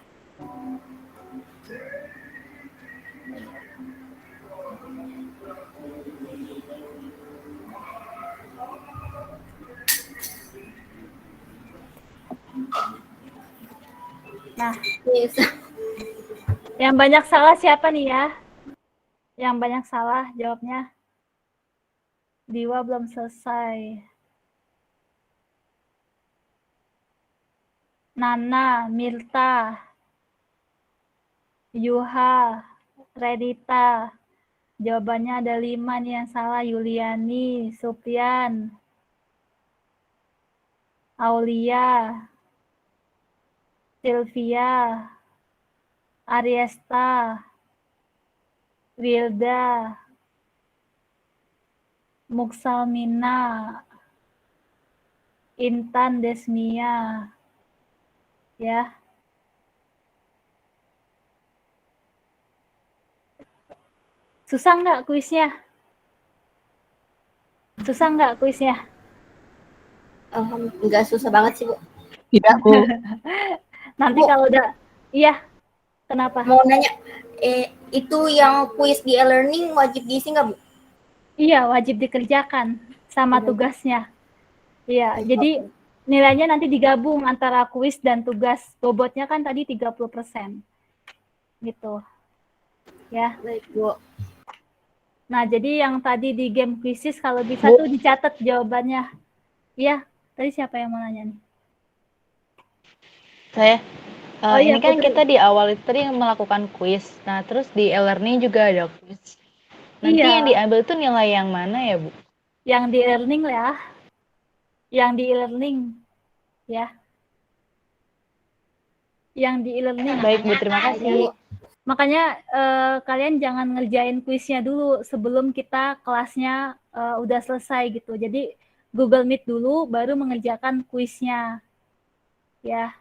Nah, yang banyak salah siapa nih ya? Yang banyak salah jawabnya. Diwa belum selesai. Nana, Mirta, Yuha, Redita. Jawabannya ada 5 nih yang salah. Yuliani, Supian, Aulia, Sylvia, Ariesta, Wilda, Muksalmina, Intan Desmia. Ya. Susah nggak kuisnya? Susah nggak kuisnya? Nggak susah banget sih, Bu. Tidak, Bu. Nanti Bu, kalau udah, iya. Kenapa? mau nanya, itu yang kuis di e-learning wajib diisi nggak, Bu? Iya, wajib dikerjakan sama tugasnya. Iya, jadi nilainya nanti digabung antara kuis dan tugas. Bobotnya kan tadi 30%. Gitu. Ya. Baik, Bu. Nah, jadi yang tadi di game quizzes kalau bisa tuh dicatat jawabannya. Iya, tadi siapa yang mau nanya nih? Saya. Iya, Ini kan Putri. kita di awal itu tadi melakukan kuis. Nah, terus di e-learning juga ada kuis. Nanti Iya. yang diambil itu nilai yang mana ya, Bu? Yang di e-learning ya. Yang di e-learning. Ya. Yang di e-learning. Baik, Bu. Terima kasih. Makanya kalian jangan ngerjain kuisnya dulu sebelum kita kelasnya udah selesai gitu. Jadi Google Meet dulu, baru mengerjakan kuisnya. Ya.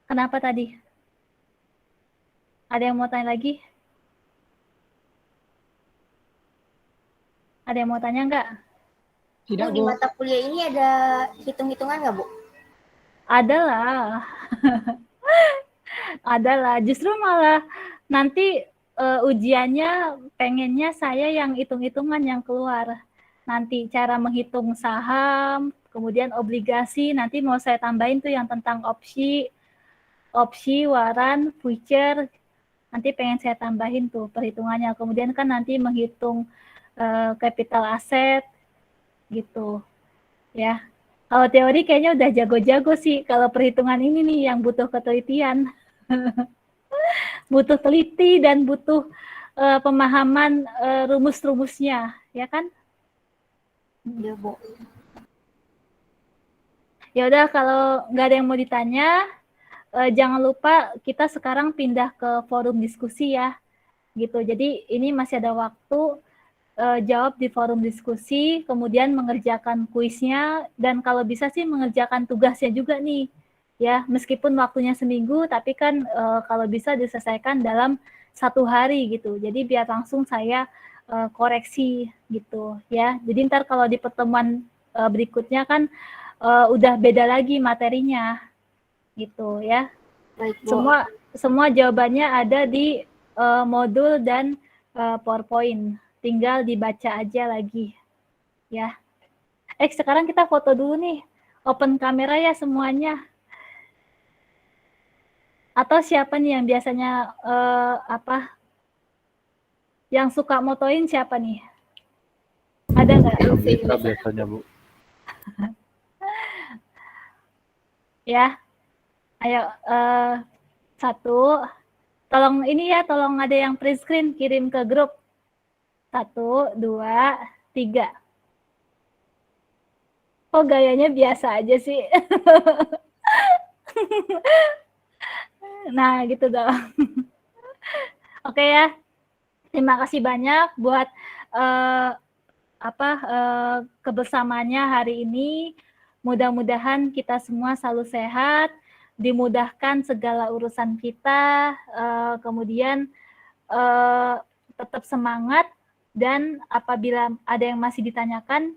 Kenapa tadi? Ada yang mau tanya lagi? Ada yang mau tanya nggak? Tidak, Bu. Di mata kuliah ini ada hitung-hitungan nggak, Bu? Ada lah. Ada lah. Justru malah nanti ujiannya pengennya saya yang hitung-hitungan yang keluar. Nanti cara menghitung saham, kemudian obligasi, nanti mau saya tambahin tuh yang tentang opsi, waran, future, nanti pengen saya tambahin tuh perhitungannya. Kemudian kan nanti menghitung capital aset, gitu. Ya. Kalau teori kayaknya udah jago-jago sih. Kalau perhitungan ini nih yang butuh ketelitian. Butuh teliti dan butuh pemahaman rumus-rumusnya, ya kan? Ya, Bu. Ya udah, kalau nggak ada yang mau ditanya, jangan lupa kita sekarang pindah ke forum diskusi ya, gitu. Jadi ini masih ada waktu jawab di forum diskusi, kemudian mengerjakan kuisnya, dan kalau bisa sih mengerjakan tugasnya juga nih. Ya, meskipun waktunya seminggu, tapi kan kalau bisa diselesaikan dalam 1 hari gitu. Jadi biar langsung saya koreksi gitu ya. Jadi ntar kalau di pertemuan berikutnya kan udah beda lagi materinya gitu ya. Baik, Bu. Semua jawabannya ada di modul dan PowerPoint. Tinggal dibaca aja lagi ya. Sekarang kita foto dulu nih. Open kamera ya semuanya. Atau siapa nih yang biasanya Yang suka motoin siapa nih? Ada nggak? Bisa biasanya, Bu. Ya, ayo satu. Tolong ini ya, tolong ada yang print screen kirim ke grup. 1, 2, 3. Kok gayanya biasa aja sih? Nah, gitu dong. Oke ya. Terima kasih banyak buat kebersamaannya hari ini. Mudah-mudahan kita semua selalu sehat, dimudahkan segala urusan kita, kemudian tetap semangat, dan apabila ada yang masih ditanyakan,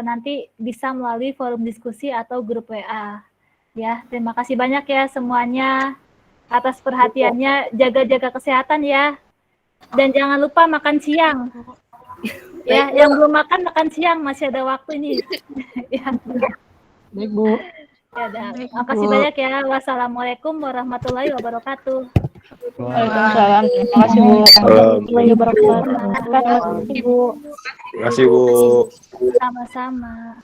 nanti bisa melalui forum diskusi atau grup WA. Ya, terima kasih banyak ya semuanya atas perhatiannya. Jaga-jaga kesehatan ya. Dan jangan lupa makan siang. Ya, yang belum makan siang, masih ada waktu ini. Ya. Baik, Bu. Ya, terima kasih banyak ya. Wassalamualaikum warahmatullahi wabarakatuh. Waalaikumsalam. Terima kasih, Bu. Warahmatullahi wabarakatuh. Terima kasih, Bu. Terima kasih, Bu. Sama-sama.